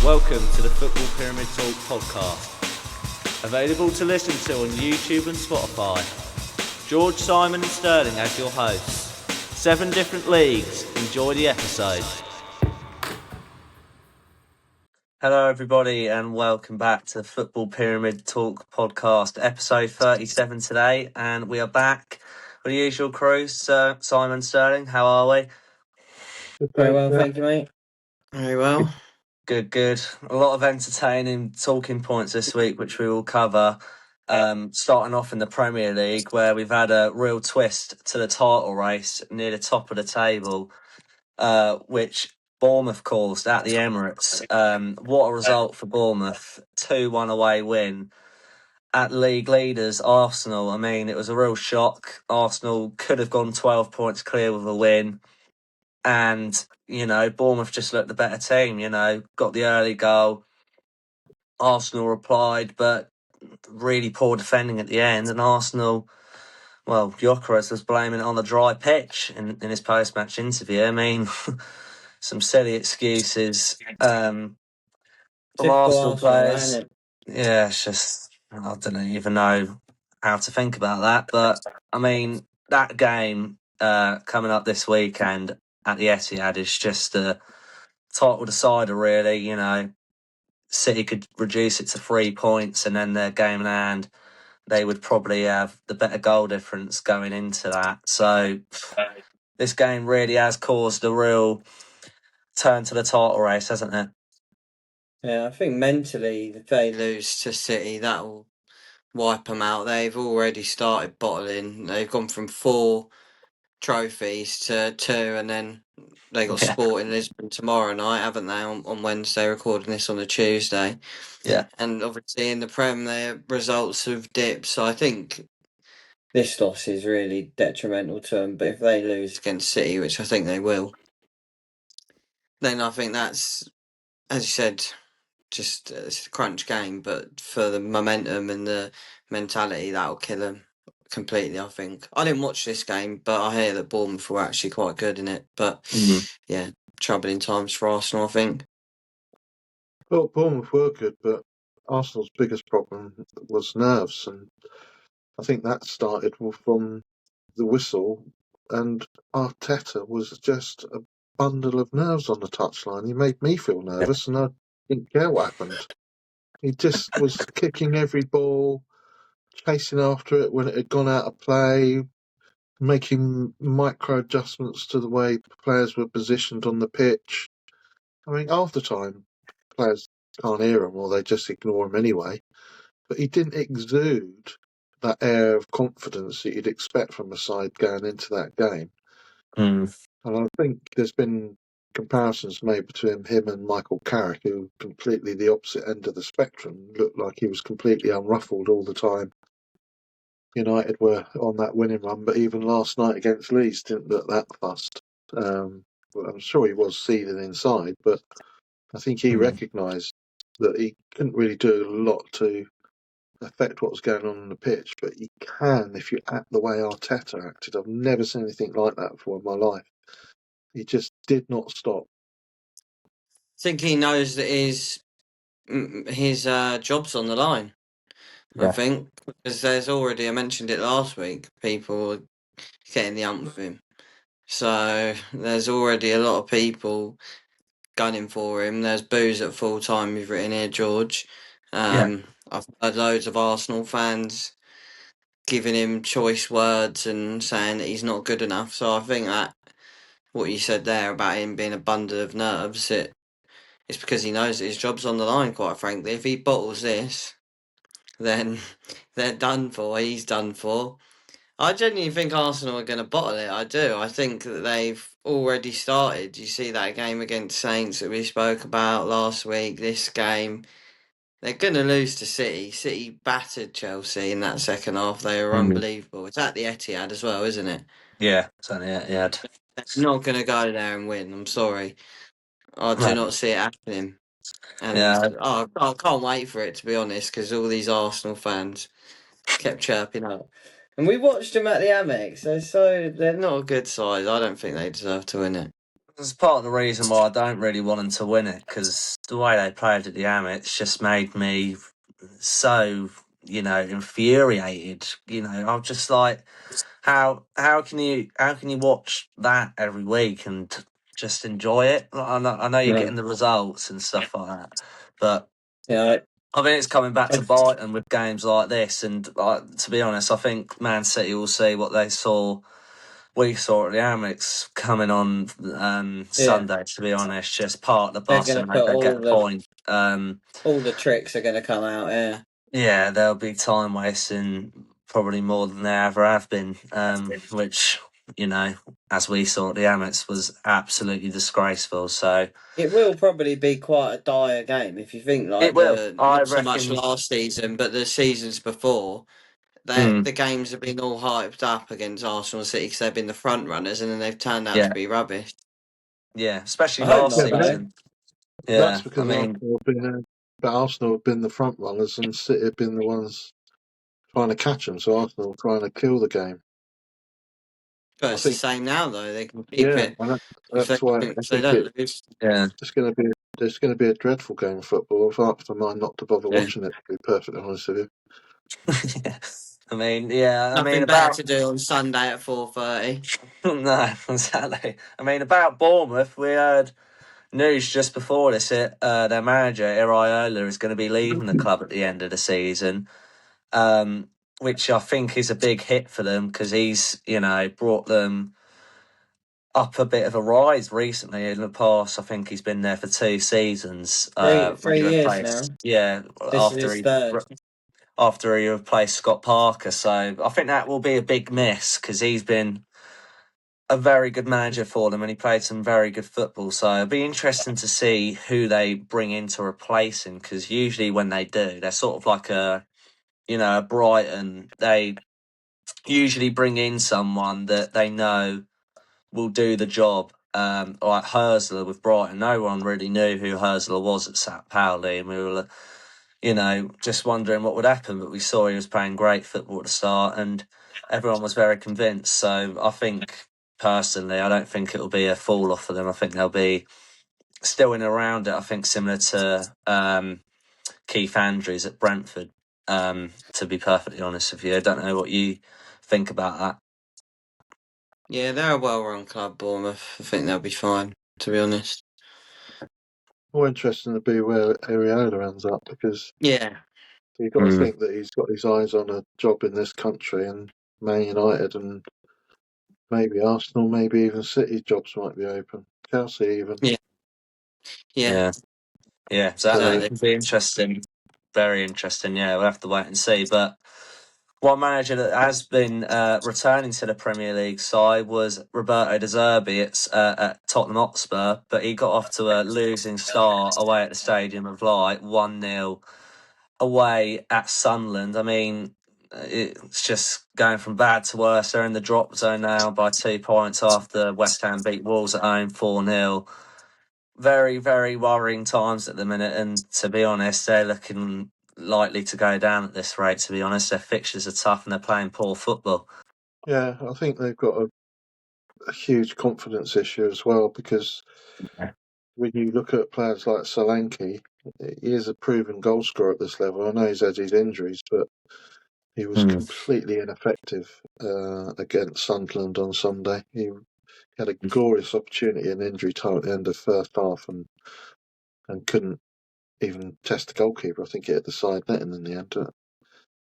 Welcome to the Football Pyramid Talk podcast. Available to listen to on YouTube and Spotify. George, Simon and Sterling as your hosts. 7 different leagues. Enjoy the episode. Hello everybody and welcome back to the Football Pyramid Talk podcast, episode 37 today, and we are back with the usual crew. Simon, Sterling, how are we? Very well, thank you, mate. Very well. Good. A lot of entertaining talking points this week, which we will cover. Starting off in the Premier League, where we've had a real twist to the title race near the top of the table, which Bournemouth caused at the Emirates. What a result for Bournemouth. 2-1 away win at league leaders Arsenal. I mean, it was a real shock. Arsenal could have gone 12 points clear with a win. And, Bournemouth just looked the better team, got the early goal. Arsenal replied, but really poor defending at the end. And Arsenal, well, Gyökeres was blaming it on the dry pitch in his post-match interview. I mean, some silly excuses from Arsenal players. Yeah, it's just, I don't even know how to think about that. But, I mean, that game coming up this weekend at the Etihad is just a title decider, really. City could reduce it to 3 points, and then their game in hand, they would probably have the better goal difference going into that. So this game really has caused a real turn to the title race, hasn't it? Yeah, I think mentally, if they lose to City, that'll wipe them out. They've already started bottling. They've gone from 4 trophies to 2, and then they got Sporting Lisbon tomorrow night, haven't they, on Wednesday, recording this on a Tuesday. Yeah. And obviously in the Prem, their results have dipped, so I think this loss is really detrimental to them. But if they lose against City, which I think they will, then I think that's, as you said, just it's a crunch game, but for the momentum and the mentality, that'll kill them completely, I think. I didn't watch this game, but I hear that Bournemouth were actually quite good in it. But yeah, troubling times for Arsenal, I think. Well, Bournemouth were good, but Arsenal's biggest problem was nerves, and I think that started from the whistle, and Arteta was just a bundle of nerves on the touchline. He made me feel nervous, and I didn't care what happened. He just was kicking every ball, chasing after it when it had gone out of play, making micro adjustments to the way players were positioned on the pitch. I mean, half the time, players can't hear him or they just ignore him anyway. But he didn't exude that air of confidence that you'd expect from a side going into that game. And I think there's been comparisons made between him and Michael Carrick, who completely the opposite end of the spectrum, looked like he was completely unruffled all the time. United were on that winning run, but even last night against Leeds didn't look that fussed. I'm sure he was seething inside, but I think he recognised that he couldn't really do a lot to affect what was going on the pitch, but he can if you act the way Arteta acted. I've never seen anything like that before in my life. He just did not stop. I think he knows that his job's on the line. Yeah. I think, because there's already, I mentioned it last week, people getting the ump with him. So there's already a lot of people gunning for him. There's boos at full time, you've written here, George. I've heard loads of Arsenal fans giving him choice words and saying that he's not good enough. So I think that what you said there about him being a bundle of nerves, it's because he knows that his job's on the line, quite frankly. If he bottles this, then they're done for. He's done for. I genuinely think Arsenal are going to bottle it. I do. I think that they've already started. You see that game against Saints that we spoke about last week, this game. They're going to lose to City. City battered Chelsea in that second half. They were unbelievable. It's at the Etihad as well, isn't it? Yeah, it's at the Etihad. They're not going to go there and win. I'm sorry. I do not see it happening. And I can't wait for it, to be honest, because all these Arsenal fans kept chirping up. And we watched them at the Amex, so they're not a good side. I don't think they deserve to win it. It's part of the reason why I don't really want them to win it, because the way they played at the Amex just made me so, infuriated. I'm just like, how can you watch that every week and just enjoy it? Like, I know you're getting the results and stuff like that, but Yeah, I think it's coming back to bite them with games like this. And to be honest, I think Man City will see what we saw at the Amex coming on Sunday. To be honest, just part of the they're bus going and to put they get the point. all the tricks are going to come out here. Yeah, there'll be time wasting probably more than there ever have been, which, as we saw at the Amex, was absolutely disgraceful. So It will probably be quite a dire game if you think it like will. the I not so much reckon. last season, but the seasons before. Mm, The games have been all hyped up against Arsenal and City because they've been the front runners, and then they've turned out to yeah, be rubbish. yeah, especially I hope last Yeah, not but though. season. that's Yeah, I because mean, Arsenal have been the front runners and City have been the ones trying to catch them. So Arsenal trying to kill the game. But I it's the think, same now though. They can keep yeah, it and if that's why I they think don't lose. yeah, it's going to be a dreadful game of football. If after mine not to bother Yeah. watching it, to be perfectly honest with you. yeah. I mean, yeah, I mean Nothing better about to do on Sunday at 4:30. no, exactly. I mean about Bournemouth, we heard news just before this. Their manager Iraola is going to be leaving the club at the end of the season. um, which I think is a big hit for them because he's, brought them up a bit of a rise recently. In the past, I think he's been there for 2 seasons. When Three he years now. replaced, yeah, This is his third. after he replaced Scott Parker. So I think that will be a big miss because he's been a very good manager for them and he played some very good football. So it'll be interesting to see who they bring in to replace him because usually when they do, they're sort of like a Brighton. They usually bring in someone that they know will do the job. Like Herzler with Brighton, no one really knew who Herzler was at St. Pauli, and we were, just wondering what would happen. But we saw he was playing great football at the start, and everyone was very convinced. So I think, personally, I don't think it'll be a fall off for them. I think they'll be still in and around it. I think similar to Keith Andrews at Brentford. To be perfectly honest with you, I don't know what you think about that. Yeah, they're a well-run club, Bournemouth. I think they'll be fine. To be honest. More interesting to be where Areola ends up because Yeah. you've got to think that he's got his eyes on a job in this country and Man United and maybe Arsenal, maybe even City jobs might be open. Chelsea even. Yeah. Yeah, yeah, exactly. So, Exactly. It'll be interesting, very interesting. Yeah, we'll have to wait and see. But one manager that has been returning to the Premier League side was Roberto De Zerbi at Tottenham Hotspur, but he got off to a losing start away at the Stadium of Light, 1-0 away at Sunderland. I mean, it's just going from bad to worse. They're in the drop zone now by 2 points after West Ham beat Wolves at home 4-0. Very, very worrying times at the minute. And to be honest, they're looking likely to go down at this rate, to be honest. Their fixtures are tough and they're playing poor football. yeah, I think they've got a huge confidence issue as well because when you look at players like Solanke, he is a proven goal scorer at this level. I know he's had his injuries, but he was completely ineffective against Sunderland on Sunday. He had a glorious opportunity in injury time at the end of first half and couldn't even test the goalkeeper. I think it hit the side netting in the end.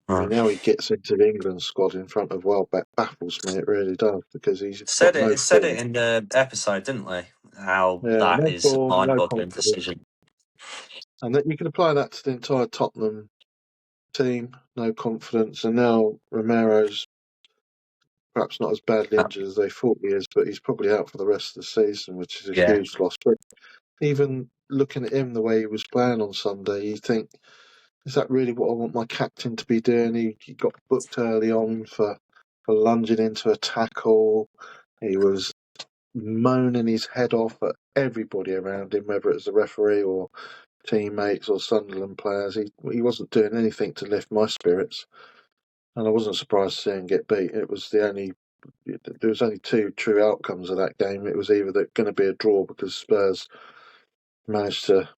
I mean, how he gets into the England squad in front of Welbeck baffles me. It really does because he's got Said no it. Said form. it in the episode, didn't we? How Yeah, that no is a form, no mind-boggling confidence. decision. And that you can apply that to the entire Tottenham team, no confidence. And now Romero's perhaps not as badly injured as they thought he is, but he's probably out for the rest of the season, which is a Yeah. huge loss. But even looking at him the way he was playing on Sunday, you think, is that really what I want my captain to be doing? He got booked early on for lunging into a tackle. He was moaning his head off at everybody around him, whether it's the referee or teammates or Sunderland players. He wasn't doing anything to lift my spirits, and I wasn't surprised to see him get beat. It was the only there was only two true outcomes of that game. It was either going to be a draw because Spurs managed to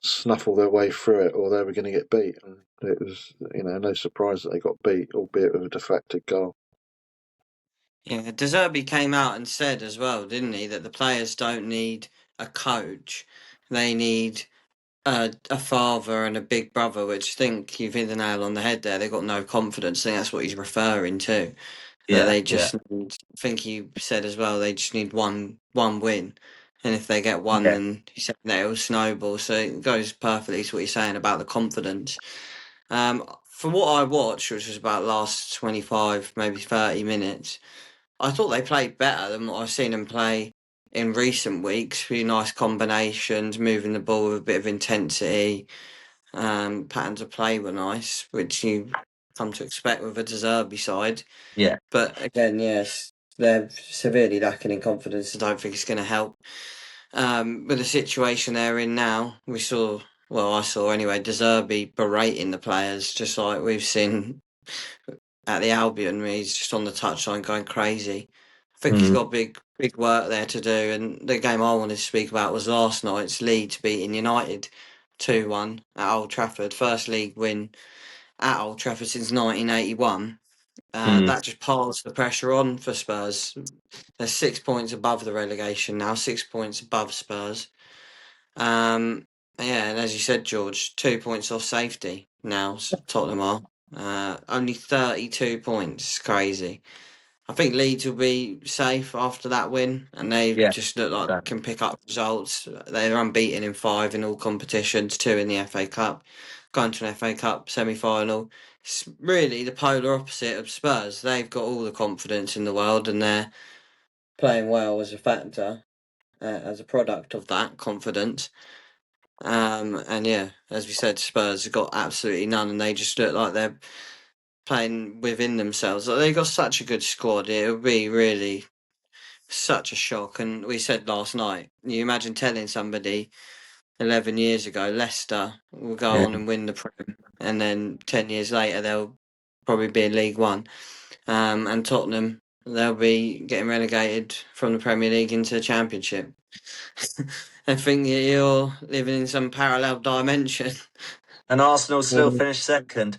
snuffle their way through it, or they were going to get beat. And it was, no surprise that they got beat, albeit with a deflected goal. Yeah, De Zerbi came out and said as well, didn't he, that the players don't need a coach, they need a father and a big brother, which I think you've hit the nail on the head there. They've got no confidence. I think that's what he's referring to. That they just need, I think he said as well, they just need one win. And if they get one, then he said that it will snowball. So it goes perfectly to what you're saying about the confidence. From what I watched, which was about last 25, maybe 30 minutes, I thought they played better than what I've seen them play in recent weeks. Really nice combinations, moving the ball with a bit of intensity. Patterns of play were nice, which you come to expect with a De Zerbi side. Yeah. But again, yes, they're severely lacking in confidence. I don't think it's going to help. With the situation they're in now, I saw anyway, De Zerbi berating the players, just like we've seen at the Albion, where he's just on the touchline going crazy. I think he's got big work there to do. And the game I wanted to speak about was last night's Leeds beating United 2-1 at Old Trafford. First league win at Old Trafford since 1981. That just piles the pressure on for Spurs. They're 6 points above the relegation now, 6 points above Spurs. Yeah, and as you said, George, 2 points off safety now, Tottenham are. Only 32 points. Crazy. I think Leeds will be safe after that win, and they just look like they can pick up results. They're unbeaten in 5 in all competitions, 2 in the FA Cup, going to an FA Cup semi-final. It's really the polar opposite of Spurs. They've got all the confidence in the world, and they're playing well as a factor, as a product of that confidence. And yeah, as we said, Spurs have got absolutely none, and they just look like they're playing within themselves. Like, they've got such a good squad. It would be really such a shock. And we said last night, you imagine telling somebody 11 years ago Leicester will go on and win the Prem, and then 10 years later they'll probably be in League One. And Tottenham, they'll be getting relegated from the Premier League into the Championship. I think you're living in some parallel dimension. And Arsenal still finished second.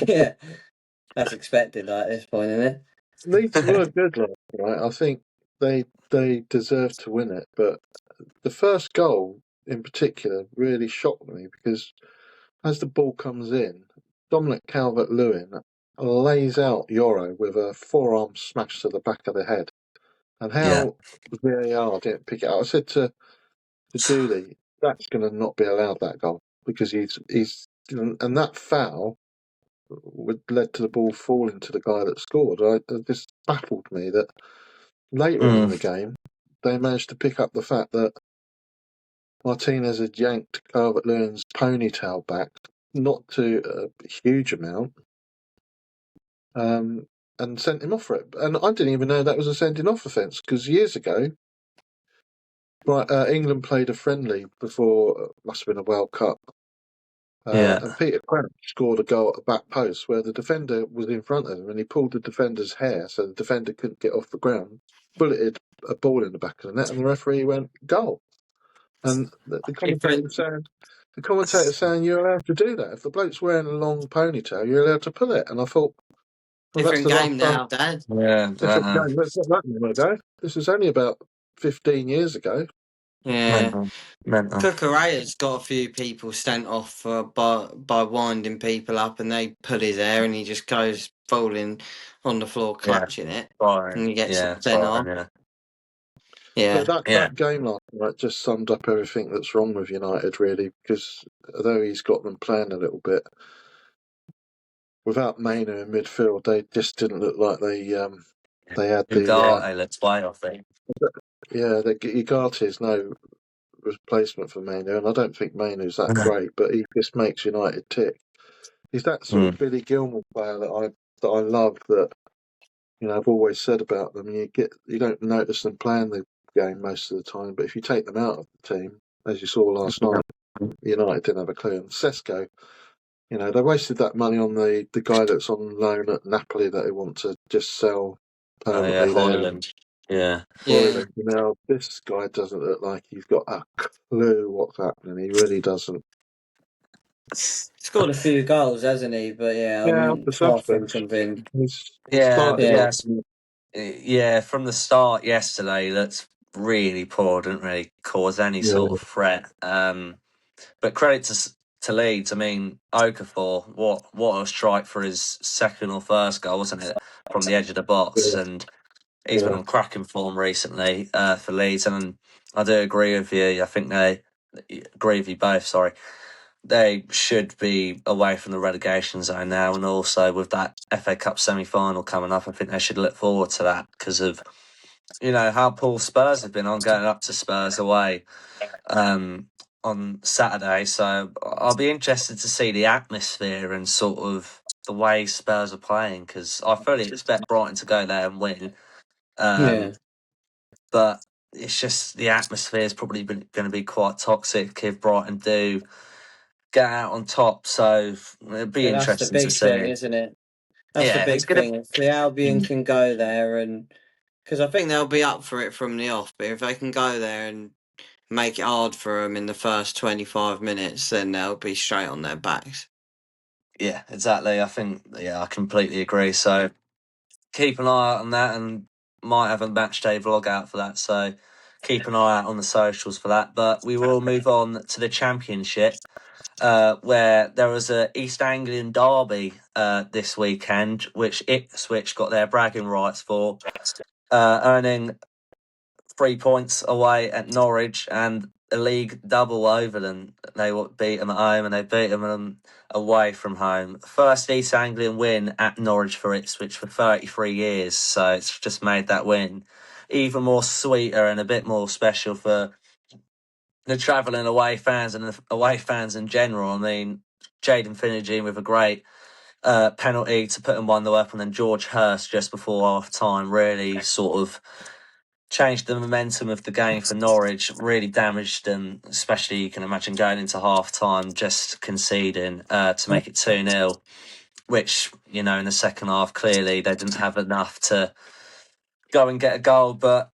Yeah, that's expected at this point, isn't it? Leeds were good last night. I think they deserved to win it, but the first goal in particular really shocked me because as the ball comes in, Dominic Calvert-Lewin lays out Yoro with a forearm smash to the back of the head. And how VAR didn't pick it up. I said to Dooley, that's going to not be allowed, that goal, because he's and that foul led to the ball falling to the guy that scored. It just baffled me that later on in the game they managed to pick up the fact that Martinez had yanked Calvert-Lewin's ponytail back, not to a huge amount, and sent him off for it. And I didn't even know that was a sending off offence, because years ago, England played a friendly before, must have been a World Cup, and Peter Crouch scored a goal at the back post where the defender was in front of him and he pulled the defender's hair so the defender couldn't get off the ground, bulleted a ball in the back of the net, and the referee went, goal. And the commentator saying you're allowed to do that. If the bloke's wearing a long ponytail, you're allowed to pull it. And I thought, well, different game now, Dad. Different game. That's not that long ago. This was only about 15 years ago. Yeah. Cucurella's got a few people sent off by winding people up, and they pull his hair, and he just goes falling on the floor, clutching it, and he gets sent off. Yeah. But that game last night just summed up everything that's wrong with United, really, because although he's got them playing a little bit, without Mainu in midfield, they just didn't look like they had Ugarte, let's play, I think. Yeah, Ugarte is no replacement for Mainu, and I don't think Mainu's that great, but he just makes United tick. He's that sort of Billy Gilmore player that I love. That I've always said about them. You don't notice them playing the game most of the time, but if you take them out of the team, as you saw last night, United didn't have a clue. And Sesko, they wasted that money on the guy that's on loan at Napoli that they want to just sell permanently there. Hoyland. Yeah. Hoyland. Now, this guy doesn't look like he's got a clue what's happening. He really doesn't. Scored a few goals, hasn't he? But yeah, I'm The far from substance. convinced. He's Yeah, started Yeah. yeah. From the start yesterday, that's really poor. Didn't really cause any sort of threat. But credit to Leeds. I mean, Okafor, what a strike for his second or first goal, wasn't it? From the edge of the box, and he's been on cracking form recently for Leeds. And I do agree with you. I think they agree with you both. Sorry, they should be away from the relegation zone now, and also with that FA Cup semi-final coming up, I think they should look forward to that because of how poor Spurs have been on going up to Spurs away on Saturday. So I'll be interested to see the atmosphere and sort of the way Spurs are playing because I fully expect Brighton to go there and win. But it's just the atmosphere is probably going to be quite toxic if Brighton do get out on top. So it'd be That's the interesting to big thing, see. isn't it? That's the big thing. If the Albion can go there because I think they'll be up for it from the off, but if they can go there and make it hard for them in the first 25 minutes, then they'll be straight on their backs. Yeah, exactly. I think, I completely agree. So keep an eye out on that and might have a match day vlog out for that. So keep an eye out on the socials for that. But we will move on to the Championship, where there was a East Anglian derby this weekend, which Ipswich got their bragging rights for, earning 3 points away at Norwich and a league double over them. They beat them at home and they beat them away from home. First East Anglian win at Norwich for Ipswich for 33 years. So it's just made that win even more sweeter and a bit more special for the travelling away fans and the away fans in general. I mean, Jaden Finnegan with a great penalty to put them 1-0 up, and then George Hurst just before half time really sort of changed the momentum of the game for Norwich, really damaged them, especially you can imagine going into half time, just conceding to make it 2-0, which, in the second half, clearly they didn't have enough to go and get a goal. But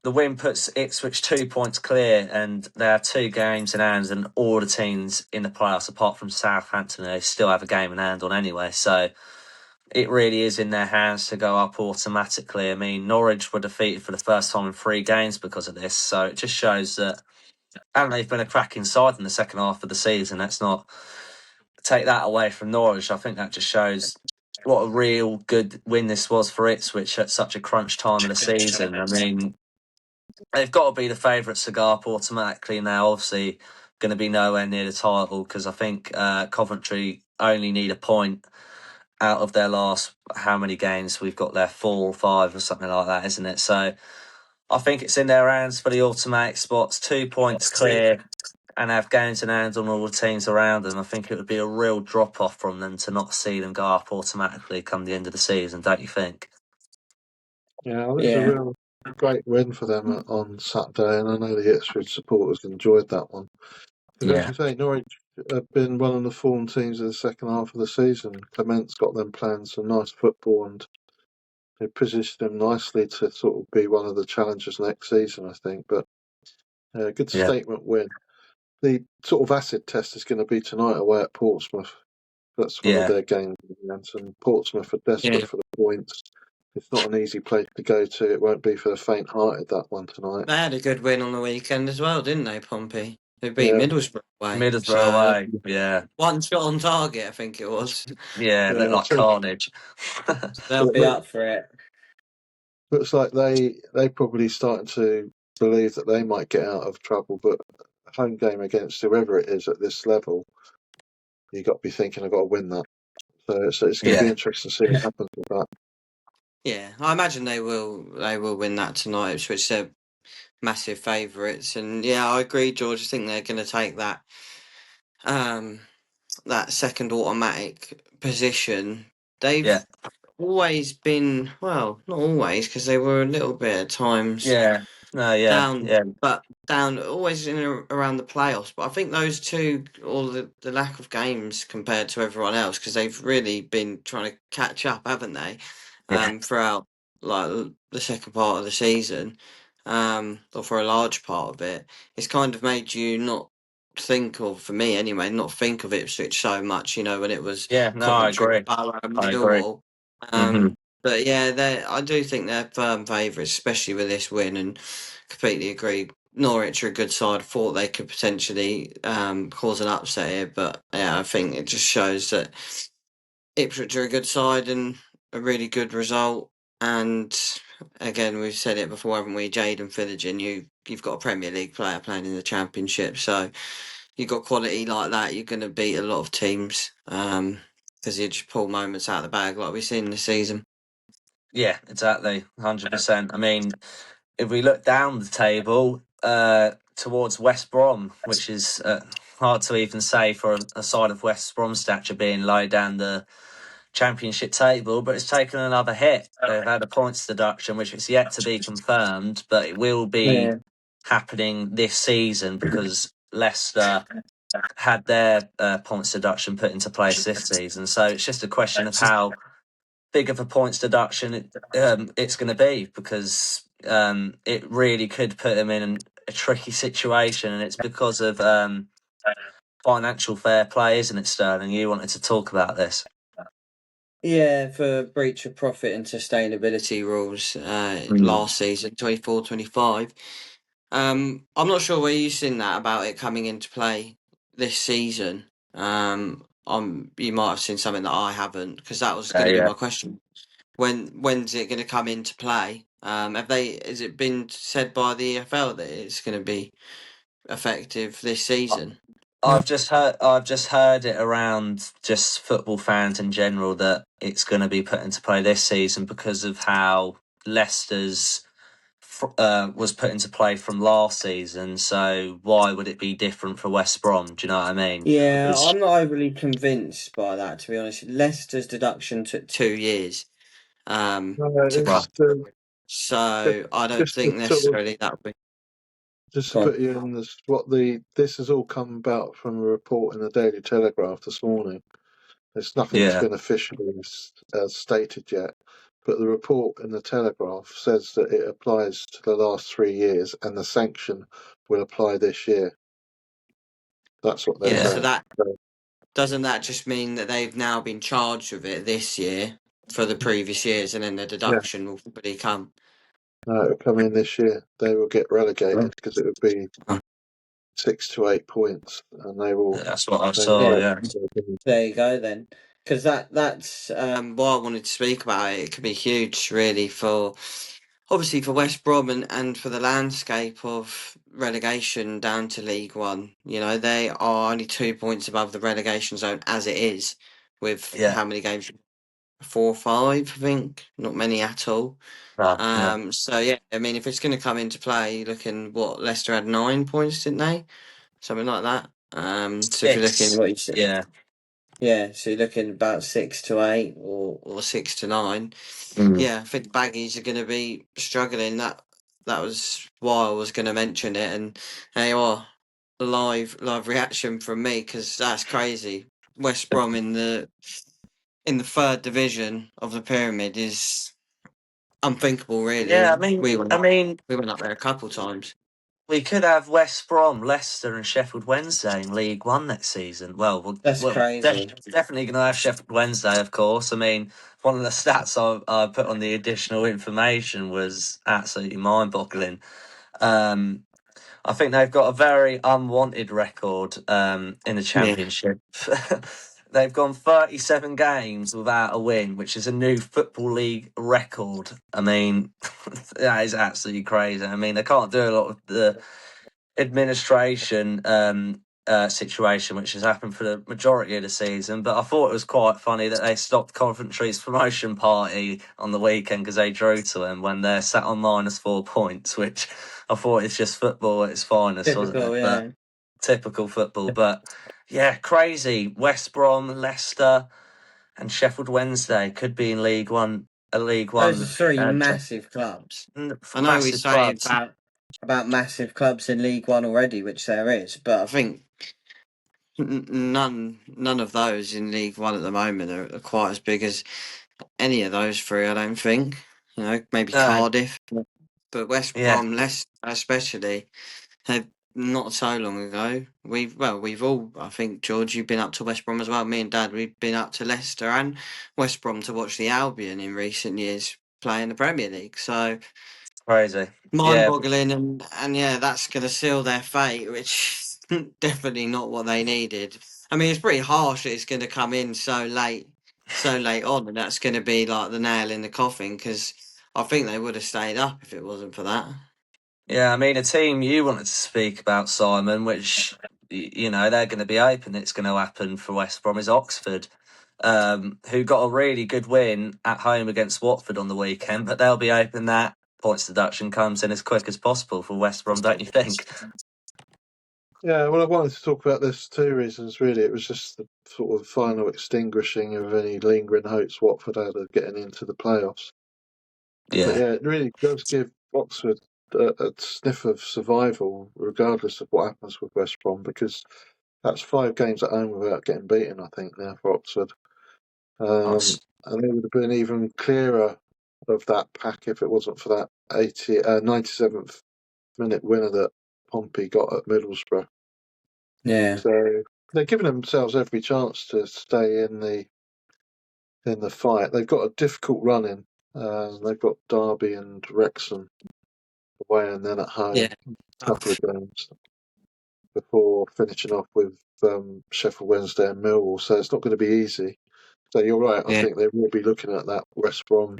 the win puts Ipswich 2 points clear, and they have 2 games in hand, and all the teams in the playoffs, apart from Southampton, they still have a game in hand on anyway. So it really is in their hands to go up automatically. I mean, Norwich were defeated for the first time in 3 games because of this, so it just shows that, and they've been a cracking side in the second half of the season. Let's not take that away from Norwich. I think that just shows what a real good win this was for Ipswich at such a crunch time of the season. I mean, they've got to be the favourites to go up automatically now. Obviously, going to be nowhere near the title because I think Coventry only need a point out of their last, how many games we've got there, 4 or 5 or something like that, isn't it? So I think it's in their hands for the automatic spots, 2 points clear, and have games in hand on all the teams around them. I think it would be a real drop off from them to not see them go up automatically come the end of the season, don't you think? Yeah, it was a real great win for them on Saturday, and I know the Ipswich supporters enjoyed that one. Because as you say, Norwich have been one of the form teams of the second half of the season. Clement's got them playing some nice football, and they positioned them nicely to sort of be one of the challengers next season, I think. But a good statement win. The sort of acid test is going to be tonight away at Portsmouth. That's one of their games, and Portsmouth are desperate for the points. It's not an easy place to go to. It won't be for the faint-hearted, that one tonight. They had a good win on the weekend as well, didn't they, Pompey? They beat Middlesbrough away. Middlesbrough away, yeah. One shot on target, I think it was. Yeah, it looked like carnage. They'll be up for it. Looks like they probably starting to believe that they might get out of trouble, but a home game against whoever it is at this level, you've got to be thinking, I've got to win that. So it's going to be interesting to see what happens with that. Yeah, I imagine they will win that tonight, which they're massive favourites. And yeah, I agree, George. I think they're going to take that that second automatic position. They've always been, well, not always, because they were a little bit at times down, but down always in around the playoffs. But I think those two, all the lack of games compared to everyone else, because they've really been trying to catch up, haven't they? Throughout like the second part of the season, or for a large part of it, it's kind of made you not think of, for me anyway, not think of Ipswich so much. When it was Yeah, no, I Coventry, agree. Borough, and I agree. Millwall. Hmm. But yeah, I do think they're firm favourites, especially with this win, and completely agree. Norwich are a good side. Thought they could potentially cause an upset here, but yeah, I think it just shows that Ipswich are a good side and a really good result. And again, we've said it before, haven't we? Jayden Philogene, you've got a Premier League player playing in the Championship, so you've got quality like that. You're going to beat a lot of teams because you just pull moments out of the bag like we've seen this season. Yeah, exactly. 100%. I mean, if we look down the table towards West Brom, which is hard to even say for a side of West Brom stature being low down the Championship table, but it's taken another hit. They've had a points deduction, which is yet to be confirmed, but it will be Yeah. happening this season because Leicester had their points deduction put into place this season. So it's just a question of how big of a points deduction it's going to be because it really could put them in a tricky situation, and it's because of financial fair play, isn't it, Sterling? You wanted to talk about this. Yeah, for breach of profit and sustainability rules last season, 24-25. I'm not sure where you've seen that about it coming into play this season. You might have seen something that I haven't, because that was going to be Yeah. my question. When's it going to come into play? Has it been said by the EFL that it's going to be effective this season? I've just heard it around just football fans in general that it's going to be put into play this season because of how Leicester's was put into play from last season. So why would it be different for West Brom? Do you know what I mean? Yeah, I'm not overly convinced by that, to be honest. Leicester's deduction took 2 years No, to Right. come, so I don't just to think sort of necessarily that would be. just to Go on. put you in this, this has all come about from a report in the Daily Telegraph this morning. Nothing's Yeah. been officially stated yet, but the report in the Telegraph says that it applies to the last 3 years, and the sanction will apply this year. That's what they're Yeah, so saying. that So, doesn't that just mean that they've now been charged with it this year for the previous years, and then the yeah, deduction will probably come. no, it'll come in this year. They will get relegated because it would be 6 to 8 points, and they will. That's what I They will saw. Yeah, Yeah. there you go then. Because that's why I wanted to speak about it. It could be huge, really, for obviously for West Brom and for the landscape of relegation down to League One. They are only 2 points above the relegation zone as it is, with Yeah. how many games? 4 or 5, I think. Not many at all. No, yeah. So yeah, I mean, if it's going to come into play, looking what Leicester had 9 points, didn't they? Something like that. So if you're looking, 6. what you said, Yeah. yeah, so you're looking about 6 to 8 or 6 to 9. Mm. Yeah, I think Baggies are going to be struggling. That was why I was going to mention it, and there you are, live reaction from me, because that's crazy. West Brom in the third division of the pyramid is unthinkable, Yeah. I really. mean, We went I up, mean, we went up there a couple times. we could have West Brom, Leicester, and Sheffield Wednesday in League One next season. Well, That's crazy. definitely going to have Sheffield Wednesday, of course. I mean, one of the stats I put on the additional information was absolutely mind-boggling. Um, I think they've got a very unwanted record in the Yeah, Championship. They've gone 37 games without a win, which is a new Football League record. I mean, that is absolutely crazy. I mean, they can't do a lot of the administration situation, which has happened for the majority of the season. But I thought it was quite funny that they stopped Coventry's promotion party on the weekend because they drew to them when they're sat on -4 points, which I thought is just football at its finest, wasn't typical. it? But Yeah, typical football. But yeah, crazy. West Brom, Leicester, and Sheffield Wednesday could be in League One. A League those are One, three massive clubs. I know we massive say clubs. about massive clubs in League One already, which there is, but I think none of those in League One at the moment are quite as big as any of those three. I don't think. maybe No, Cardiff, but West yeah, Brom, Leicester especially, have not so long ago. We've all, I think, George, you've been up to West Brom as well. Me and Dad, we've been up to Leicester and West Brom to watch the Albion in recent years play in the Premier League. So crazy. Yeah, mind-boggling, and yeah, that's going to seal their fate, which is definitely not what they needed. I mean, it's pretty harsh that it's going to come in so late on, and that's going to be like the nail in the coffin because I think they would have stayed up if it wasn't for that. yeah. I mean, a team you wanted to speak about, Simon, which they're going to be open. It's going to happen for West Brom is Oxford, who got a really good win at home against Watford on the weekend, but they'll be open. That points deduction comes in as quick as possible for West Brom, don't you think? Yeah, well, I wanted to talk about this for two reasons, really. It was just the sort of final extinguishing of any lingering hopes Watford had of getting into the playoffs. But yeah, it really does give Oxford a sniff of survival, regardless of what happens with West Brom, because that's 5 games at home without getting beaten, I think, now for Oxford. Nice. And they would have been even clearer of that pack if it wasn't for that 97th minute winner that Pompey got at Middlesbrough. Yeah. So they're giving themselves every chance to stay in the fight. They've got a difficult run in. They've got Derby and Wrexham away and then at home. Yeah, A couple of games before finishing off with Sheffield Wednesday and Millwall. So it's not going to be easy. So you're right. I yeah, think they will be looking at that West Brom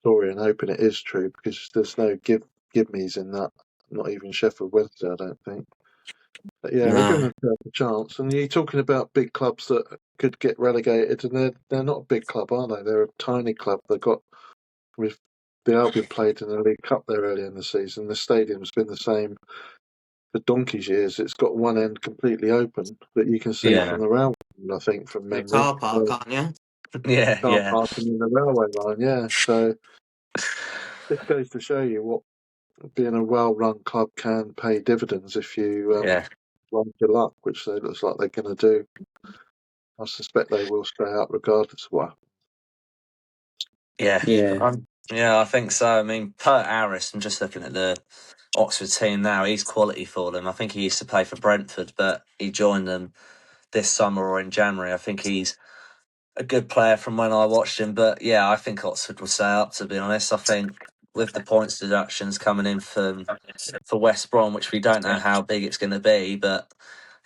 story and hoping it is true because there's no give me's in that. Not even Sheffield Wednesday, I don't think. But yeah, they're giving no, themselves a chance. And you're talking about big clubs that could get relegated, and they're not a big club, are they? They're a tiny club. They got with the Albion played in the League Cup there earlier in the season. The stadium's been the same for donkey's years. It's got one end completely open that you can see Yeah, from the railway. I think from the memory, car park, can't you? yeah, car yeah, parking in the railway line. Yeah, so this goes to show you what being a well-run club can pay dividends if you yeah, run your luck, which they looks like they're going to do. I suspect they will stay up regardless of what happens. yeah. Yeah. Yeah, I think so. I mean, Pert Harris, I'm just looking at the Oxford team now. He's quality for them. I think he used to play for Brentford, but he joined them this summer or in January. I think he's a good player from when I watched him. But yeah, I think Oxford will stay up, to be honest. I think with the points deductions coming in for West Brom, which we don't know how big it's going to be, but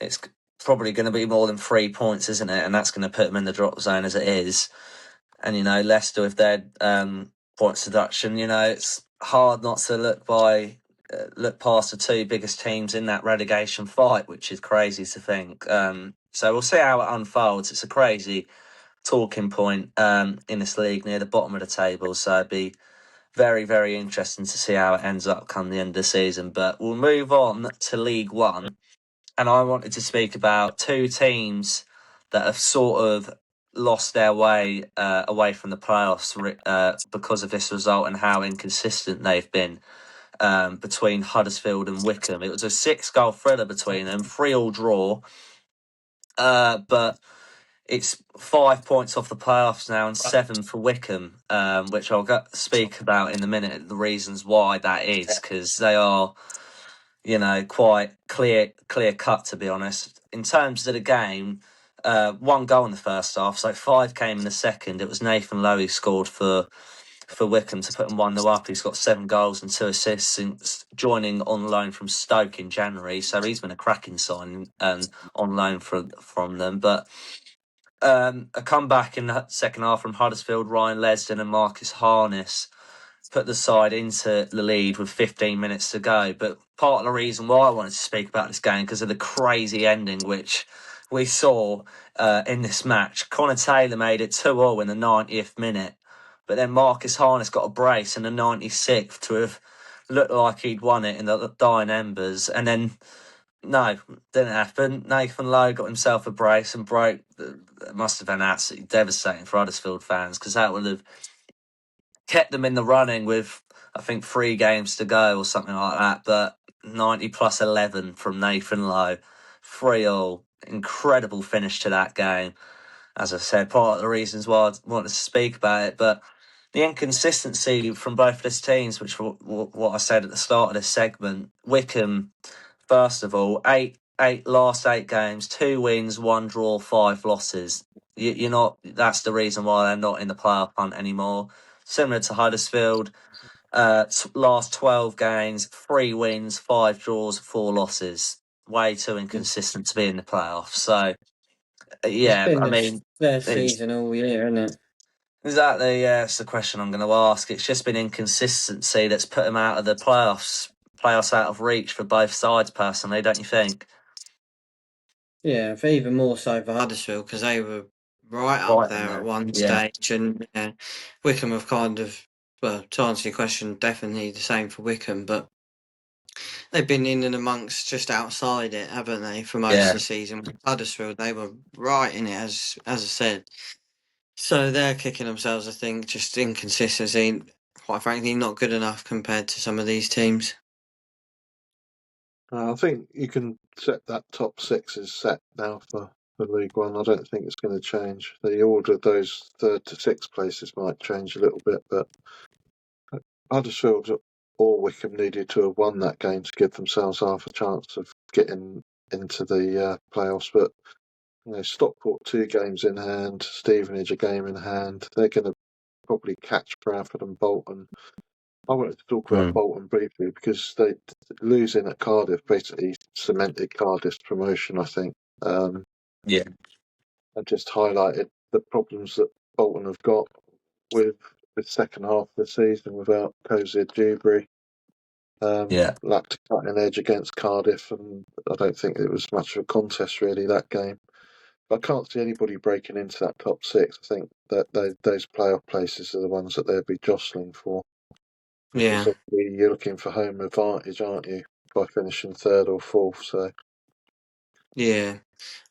it's probably going to be more than 3 points, isn't it? And that's going to put them in the drop zone as it is. And Leicester with their points deduction, it's hard not to look past the two biggest teams in that relegation fight, which is crazy to think. So we'll see how it unfolds. It's a crazy talking point in this league near the bottom of the table, so it'd be very, very interesting to see how it ends up come the end of the season. But we'll move on to League One, and I wanted to speak about two teams that have sort of lost their way away from the playoffs because of this result and how inconsistent they've been between Huddersfield and Wickham. It was a 6-goal thriller between them, 3-3 draw, but it's 5 points off the playoffs now and 7 for Wickham, which I'll speak about in a minute, the reasons why that is, because they are quite clear cut, to be honest. In terms of the game, 1 goal in the first half, so 5 came in the second. It was Nathan Lowe who scored for Wickham to put them 1-0 up. He's got 7 goals and 2 assists since joining on loan from Stoke in January, so he's been a cracking signing on loan from them. But a comeback in the second half from Huddersfield, Ryan Lesden and Marcus Harness put the side into the lead with 15 minutes to go. But part of the reason why I wanted to speak about this game because of the crazy ending which we saw in this match. Connor Taylor made it 2-0 in the 90th minute, but then Marcus Harness got a brace in the 96th to have looked like he'd won it in the dying embers, and then no, didn't happen. Nathan Lowe got himself a brace and broke. It must have been absolutely devastating for Huddersfield fans because that would have kept them in the running with, I think, 3 games to go or something like that. But 90 plus 11 from Nathan Lowe, 3-3, incredible finish to that game. As I said, part of the reasons why I wanted to speak about it. But the inconsistency from both these teams, which what I said at the start of this segment. Wickham, first of all, last 8 games, 2 wins, 1 draw, 5 losses. You're not. That's the reason why they're not in the playoff hunt anymore. Similar to Huddersfield, last 12 games, 3 wins, 5 draws, 4 losses. Way too inconsistent to be in the playoffs. So, It's yeah, been I mean, their it's season all year, isn't it? exactly, yeah, it's the question I'm going to ask. It's just been inconsistency that's put them out of the playoffs out of reach for both sides, personally, don't you think? Yeah, for even more so for Huddersfield because they were right up Right in there at there. one Yeah, stage, and Wickham have kind of, well, to answer your question, definitely the same for Wickham, but they've been in and amongst just outside it, haven't they, for most of yeah, the season? With Huddersfield, they were right in it, as I said. So they're kicking themselves, I think, just inconsistency. Quite frankly, not good enough compared to some of these teams. I think you can set that top 6 is set now for League One. I don't think it's going to change. The order of those 3rd to 6th places might change a little bit, but Huddersfield or Wickham needed to have won that game to give themselves half a chance of getting into the playoffs. But Stockport 2 games in hand, Stevenage a game in hand. They're going to probably catch Bradford and Bolton. I wanted to talk about Bolton briefly because they losing at Cardiff basically cemented Cardiff's promotion, I think. yeah, And just highlighted the problems that Bolton have got with the second half of the season without Cozy Dewberry. yeah, Lacked a cutting edge against Cardiff, and I don't think it was much of a contest really that game. But I can't see anybody breaking into that top 6. I think that those playoff places are the ones that they'll be jostling for. Because Yeah, obviously you're looking for home advantage, aren't you, by finishing 3rd or 4th? So yeah,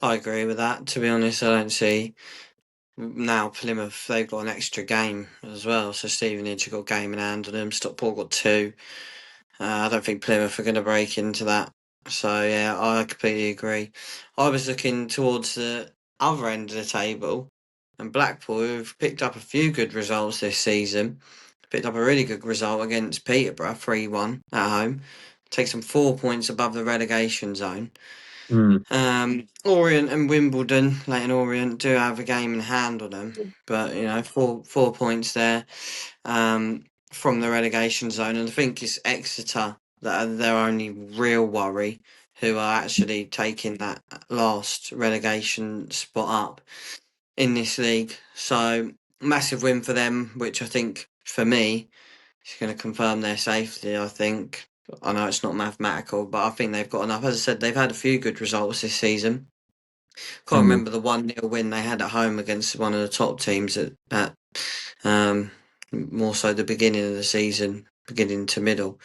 I agree with that. To be honest, I don't see now Plymouth, they've got an extra game as well. So Stevenage have got a game in hand on them. Stockport got 2. I don't think Plymouth are going to break into that. So yeah, I completely agree. I was looking towards the other end of the table, and Blackpool have picked up a few good results this season. Picked up a really good result against Peterborough, 3-1 at home. Takes them 4 points above the relegation zone. Orient and Wimbledon, Leighton Orient, do have a game in hand on them, but 4 points there from the relegation zone, and I think it's Exeter that are their only real worry, who are actually taking that last relegation spot up in this league. So massive win for them, which I think for me is going to confirm their safety. I think. I know it's not mathematical, but I think they've got enough. As I said, they've had a few good results this season. Can't remember the 1-0 win they had at home against one of the top teams at more so the beginning of the season, beginning to middle.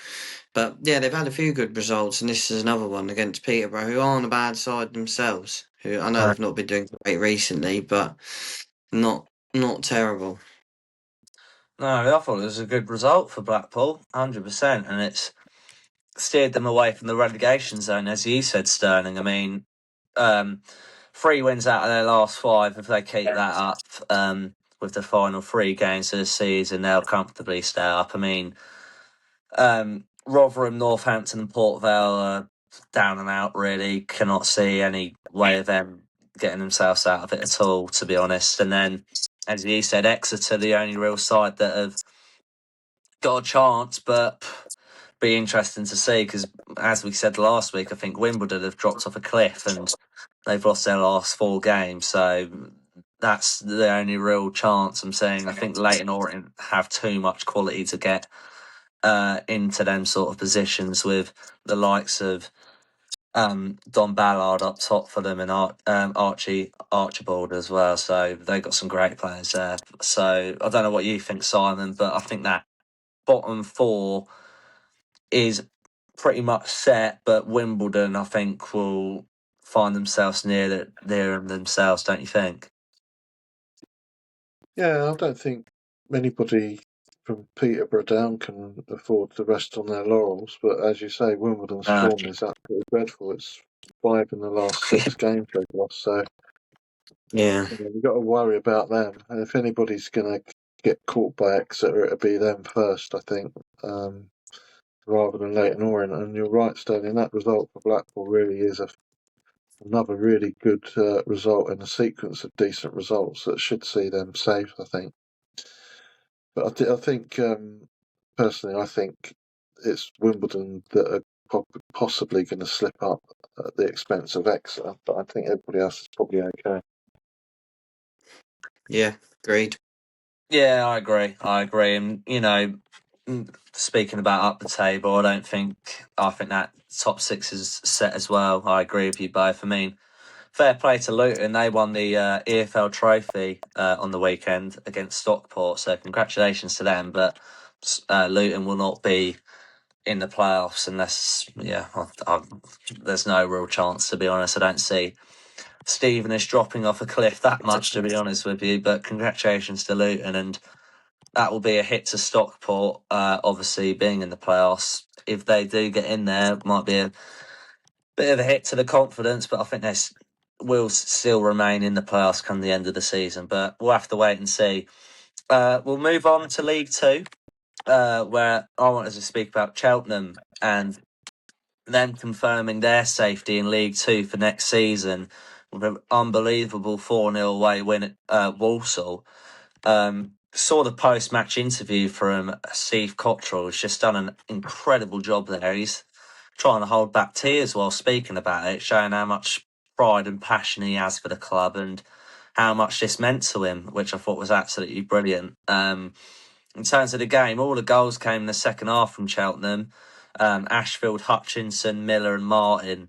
But yeah, they've had a few good results, and this is another one against Peterborough, who are on a bad side themselves. Who I know they've not been doing great recently, but not terrible. No, I thought it was a good result for Blackpool, 100%, and it's steered them away from the relegation zone, as you said, Sterling. I mean, 3 wins out of their last 5. If they keep that up with the final 3 games of the season, they'll comfortably stay up. I mean, Rotherham, Northampton, and Port Vale are down and out. Really, cannot see any way of them getting themselves out of it at all, to be honest. And then, as you said, Exeter, the only real side that have got a chance, but be interesting to see because, as we said last week, I think Wimbledon have dropped off a cliff and they've lost their last 4 games. So that's the only real chance I'm saying. I think Leighton Orient have too much quality to get into them sort of positions with the likes of Don Ballard up top for them and Archibald as well. So they've got some great players there. So I don't know what you think, Simon, but I think that bottom 4 is pretty much set, but Wimbledon, I think, will find themselves near themselves, don't you think? yeah, I don't think anybody from Peterborough down can afford to rest on their laurels. But as you say, Wimbledon's Uh, form is absolutely dreadful. It's 5 in the last 6 games they've lost. So Yeah, you've got to worry about them. And if anybody's going to get caught by Exeter, it'll be them first, I think, rather than Leyton Orient. And you're right, Sterling, that result for Blackpool really is another really good result in a sequence of decent results that should see them safe, I think. But I think, personally, I think it's Wimbledon that are possibly going to slip up at the expense of Exeter, but I think everybody else is probably okay. Yeah, agreed. Yeah, I agree. And, speaking about up the table, I think that top six is set as well. I agree with you both. I mean, fair play to Luton. They won the EFL trophy on the weekend against Stockport, so congratulations to them. But Luton will not be in the playoffs unless, there's no real chance, to be honest. I don't see Stevenage dropping off a cliff that much, to be honest with you. But congratulations to Luton, and that will be a hit to Stockport, obviously being in the playoffs. If they do get in there, it might be a bit of a hit to the confidence, but I think they will still remain in the playoffs come the end of the season. But we'll have to wait and see. We'll move on to League Two, where I wanted to speak about Cheltenham and them confirming their safety in League Two for next season with an unbelievable 4-0 away win at Walsall. Saw the post-match interview from Steve Cottrell. He's just done an incredible job there. He's trying to hold back tears while speaking about it, showing how much pride and passion he has for the club and how much this meant to him, which I thought was absolutely brilliant. In terms of the game, all the goals came in the second half from Cheltenham. Ashfield, Hutchinson, Miller and Martin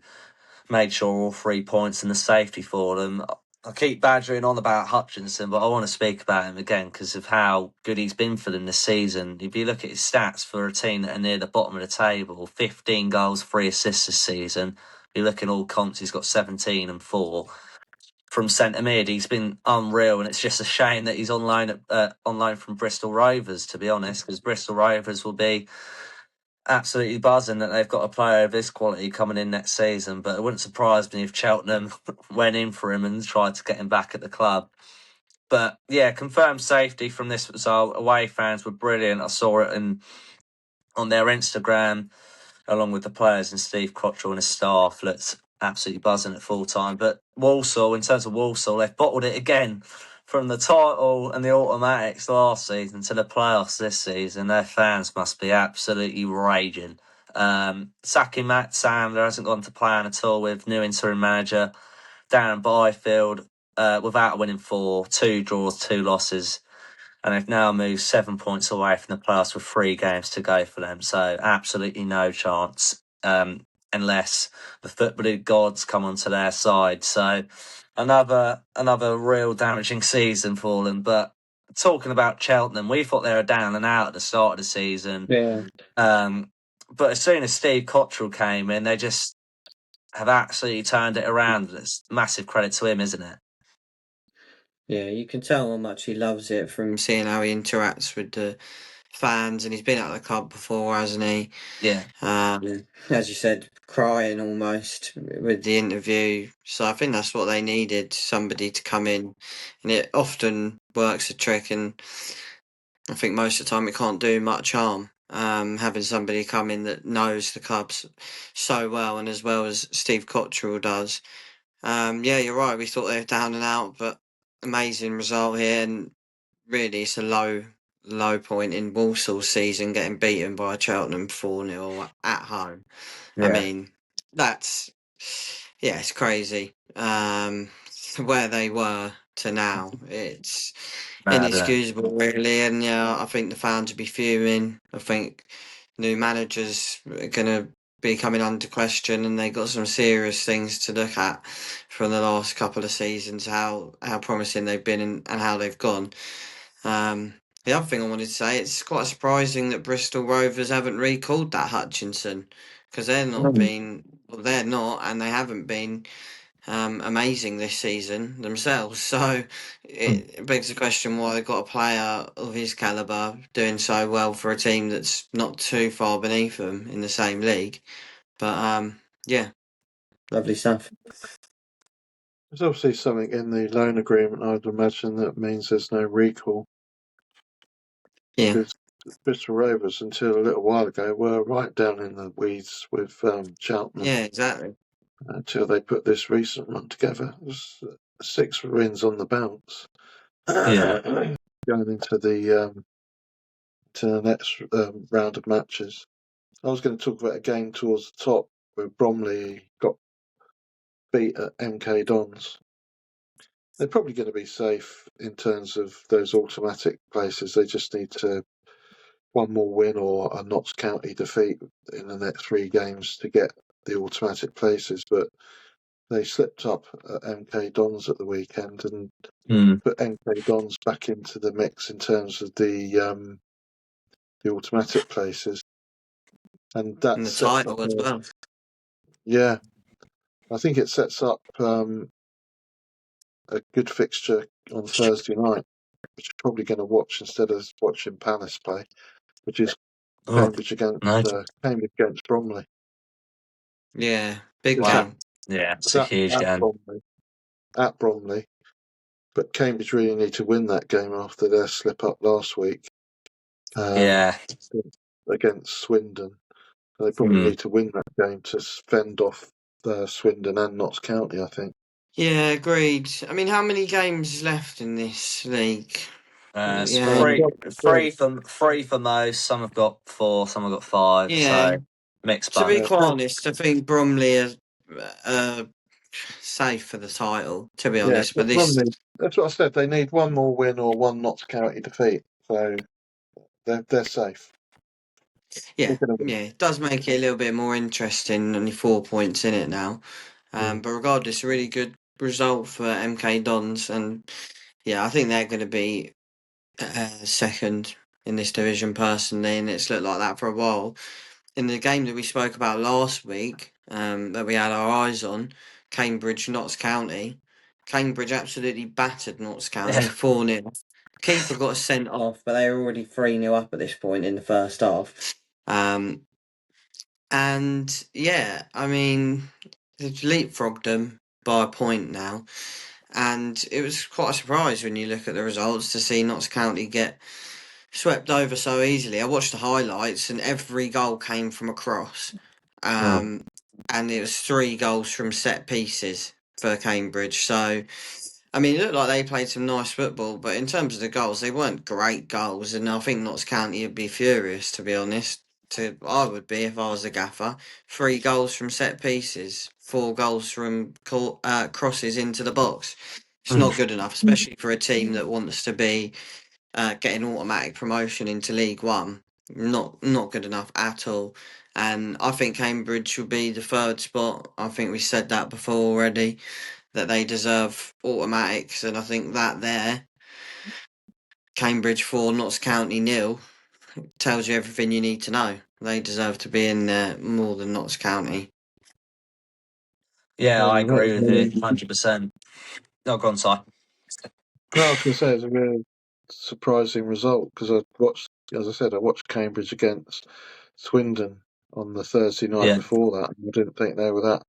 made sure all 3 points and the safety for them. I keep badgering on about Hutchinson, but I want to speak about him again because of how good he's been for them this season. If you look at his stats for a team that are near the bottom of the table, 15 goals, 3 assists this season. If you look at all comps, he's got 17 and 4. From centre mid, he's been unreal, and it's just a shame that he's on loan from Bristol Rovers, to be honest, because Bristol Rovers will be absolutely buzzing that they've got a player of this quality coming in next season. But it wouldn't surprise me if Cheltenham went in for him and tried to get him back at the club. But yeah, confirmed safety from this result. Away fans were brilliant. I saw it on their Instagram, along with the players, and Steve Cottrell and his staff looked absolutely buzzing at full time. But Walsall, in terms of Walsall, they've bottled it again. From the title and the automatics last season to the playoffs this season, their fans must be absolutely raging. Sacking Matt Sandler hasn't gone to plan at all with new interim manager Darren Byfield without a winning 4, 2 draws, 2 losses. And they've now moved 7 points away from the playoffs with 3 games to go for them. So absolutely no chance unless the footballing gods come onto their side. So another real damaging season for them. But talking about Cheltenham, we thought they were down and out at the start of the season. Yeah. But as soon as Steve Cottrell came in, they just have absolutely turned it around. It's massive credit to him, isn't it? Yeah, you can tell how much he loves it from seeing how he interacts with the fans, and he's been at the club before, hasn't he? Yeah. As you said, crying almost with the interview. So I think that's what they needed, somebody to come in, and it often works a trick, and I think most of the time it can't do much harm. Having somebody come in that knows the clubs so well, and as well as Steve Cottrell does. Yeah, you're right. We thought they were down and out, but amazing result here, and really it's a low point in Walsall's season, getting beaten by Cheltenham 4-0 at home. I mean, it's crazy. Where they were to now, it's inexcusable, really. And yeah, I think the fans will be fuming. I think new managers are going to be coming under question, and they got some serious things to look at from the last couple of seasons, how promising they've been and how they've gone. The other thing I wanted to say, it's quite surprising that Bristol Rovers haven't recalled that Hutchinson, because they're not and they haven't been amazing this season themselves. So it begs the question why they've got a player of his calibre doing so well for a team that's not too far beneath them in the same league. But yeah, lovely stuff. There's obviously something in the loan agreement, I'd imagine, that means there's no recall. Yeah. Because Bristol Rovers, until a little while ago, were right down in the weeds with Cheltenham. Yeah, exactly. Until they put this recent run together. It was 6 wins on the bounce. Yeah. Going into the next round of matches. I was going to talk about a game towards the top where Bromley got beat at MK Dons. They're probably going to be safe in terms of those automatic places. They just need to one more win or a Notts County defeat in the next 3 games to get the automatic places. But they slipped up at MK Dons at the weekend and put MK Dons back into the mix in terms of the automatic places. And that And the sets up title as well. yeah, I think it sets up a good fixture on Thursday night, which you're probably going to watch instead of watching Palace play, which is Oh, Cambridge against nice. Cambridge against Bromley. Yeah, big It's Wow. game. Yeah, it's a huge at game. Bromley, at Bromley, but Cambridge really need to win that game after their slip up last week Yeah. against Swindon. They probably need to win that game to fend off Swindon and Notts County, I think. Yeah, agreed. I mean, how many games left in this league? It's Yeah. three for most. Some have got 4, some have got 5. Yeah. So mixed To be bunch. quite honest, I think Bromley are safe for the title, to be Yeah, honest. But this, Bromley, that's what I said. They need one more win or one Notts County defeat. So they're safe. yeah, They're going to win. it does make it a little bit more interesting. Only 4 points in it now. But regardless, a really good result for MK Dons. And yeah, I think they're going to be second in this division personally. And it's looked like that for a while. In the game that we spoke about last week, that we had our eyes on, Cambridge, Notts County. Cambridge absolutely battered Notts County Yeah. 4-0. Keeper got sent off, but they were already 3-0 up at this point in the first half. And yeah, I mean, they've leapfrogged them by a point now. And it was quite a surprise when you look at the results to see Notts County get swept over so easily. I watched the highlights and every goal came from a cross. And it was 3 goals from set pieces for Cambridge. So, I mean, it looked like they played some nice football, but in terms of the goals, they weren't great goals. And I think Notts County would be furious, to be honest. I would be if I was a gaffer. 3 goals from set pieces, 4 goals from crosses into the box. It's not good enough, especially for a team that wants to be getting automatic promotion into League One. Not good enough at all. And I think Cambridge will be the 3rd spot. I think we said that before already, that they deserve automatics, and I think that there, Cambridge 4, Notts County 0, tells you everything you need to know. They deserve to be in there more than Notts County. Yeah, I agree with you 100%. No, go on, Si. No, I was going to say it's a really surprising result because as I said, I watched Cambridge against Swindon on the Thursday night before that. And I didn't think they were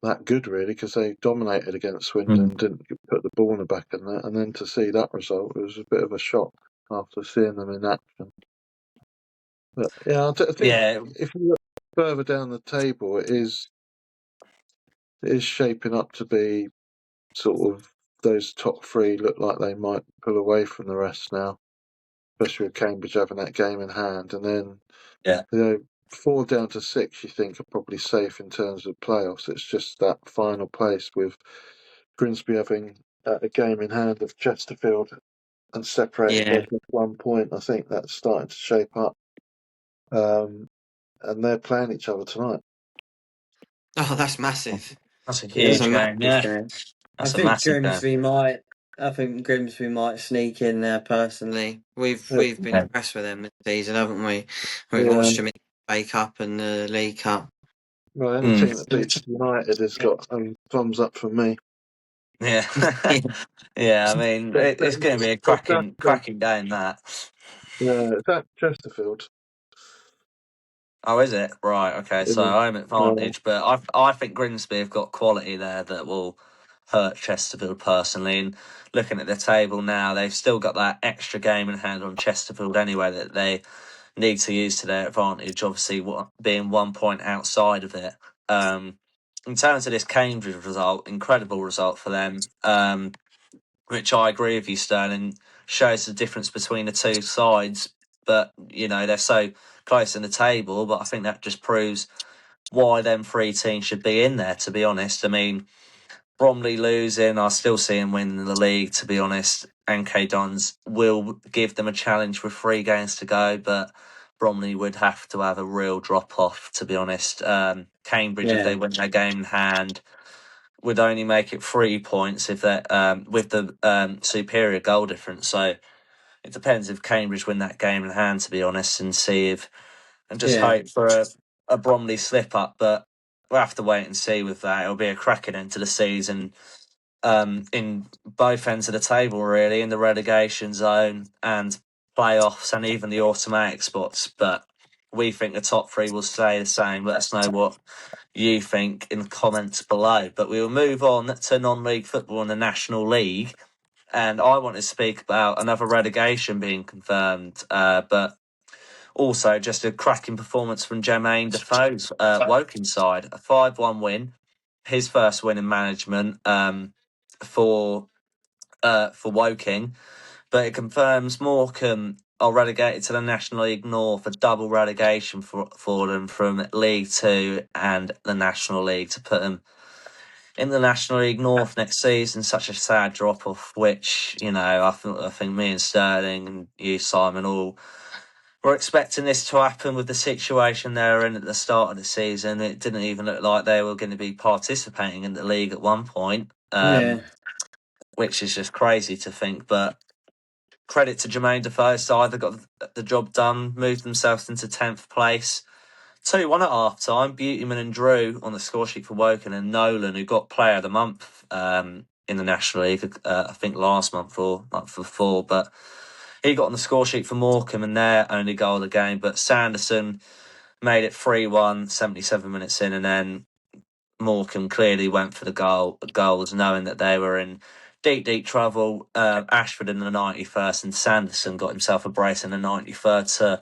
that good really because they dominated against Swindon, didn't put the ball in the back and that. And then to see that result, it was a bit of a shock after seeing them in action. But yeah, I think if you look further down the table, it is shaping up to be sort of those top 3 look like they might pull away from the rest now, especially with Cambridge having that game in hand. And then 4 down to 6, you think are probably safe in terms of playoffs. It's just that final place with Grimsby having a game in hand of Chesterfield and separating by just 1 point. I think that's starting to shape up. And they're playing each other tonight. Oh, that's massive. That's a huge game. Yeah, I think Grimsby might. I think Grimsby might sneak in there personally. We've been impressed with them this season, haven't we? We've watched them in the FA Cup and the League Cup. Well, any team that beats United has got thumbs up from me. Yeah, yeah. I mean, it's going to be a cracking game. That. Yeah, is that Chesterfield? Oh, is it? Right. Okay. So home advantage, but I think Grimsby have got quality there that will hurt Chesterfield personally. And looking at the table now, they've still got that extra game in hand on Chesterfield anyway that they need to use to their advantage, obviously being 1 point outside of it. In terms of this Cambridge result, incredible result for them, which I agree with you, Sterling, shows the difference between the two sides. But, they're so close in the table, but I think that just proves why them three teams should be in there, to be honest. I mean, Bromley losing, I still see him winning the league, to be honest. NK Dons will give them a challenge with 3 games to go, but Bromley would have to have a real drop-off, to be honest. Cambridge, if they win their game in hand, would only make it 3 points if they with the superior goal difference. So it depends if Cambridge win that game in hand, to be honest, and just hope for a Bromley slip up. But we'll have to wait and see with that. It'll be a cracking end to the season in both ends of the table, really, in the relegation zone and playoffs and even the automatic spots. But we think the top 3 will stay the same. Let us know what you think in the comments below. But we will move on to non-league football in the National League. And I want to speak about another relegation being confirmed, but also just a cracking performance from Jermaine Defoe's Woking side. A 5-1 win, his first win in management for Woking. But it confirms Morecambe are relegated to the National League North, a double relegation for them from League Two and the National League to put them in the National League North next season. Such a sad drop off, which I think me and Sterling and you, Simon, all were expecting this to happen with the situation they were in at the start of the season. It didn't even look like they were going to be participating in the league at one point, which is just crazy to think. But credit to Jermaine Defoe's side, they got the job done, moved themselves into 10th place. 2-1 at half time. Beautyman and Drew on the score sheet for Woking, and Nolan, who got player of the month in the National League, I think last month or month before, but he got on the score sheet for Morecambe and their only goal of the game. But Sanderson made it 3-1, 77 minutes in, and then Morecambe clearly went for the goals, knowing that they were in deep trouble. Ashford in the 91st, and Sanderson got himself a brace in the 93rd to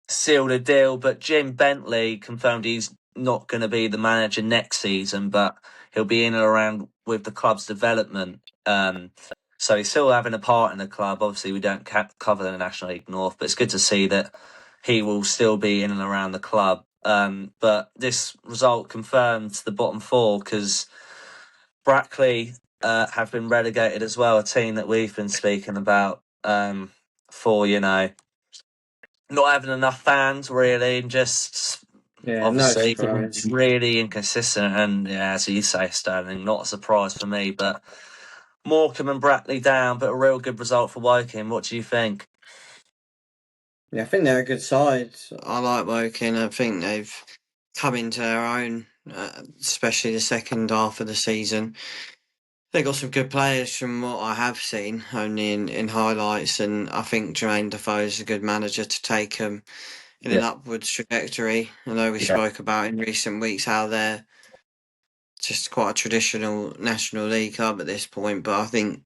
seal the deal. But Jim Bentley confirmed he's not going to be the manager next season, but he'll be in and around with the club's development. So he's still having a part in the club. Obviously, we don't cover the National League North, but it's good to see that he will still be in and around the club. But this result confirmed the bottom 4 because Brackley have been relegated as well, a team that we've been speaking about for, not having enough fans, really, and just obviously really inconsistent. And as you say, Sterling, not a surprise for me, but Morecambe and Brackley down, but a real good result for Woking. What do you think? Yeah, I think they're a good side. I like Woking. I think they've come into their own, especially the second half of the season. They got some good players from what I have seen, only in highlights, and I think Jermaine Defoe is a good manager to take them in an upwards trajectory. I know we spoke about in recent weeks how they're just quite a traditional National League club at this point, but I think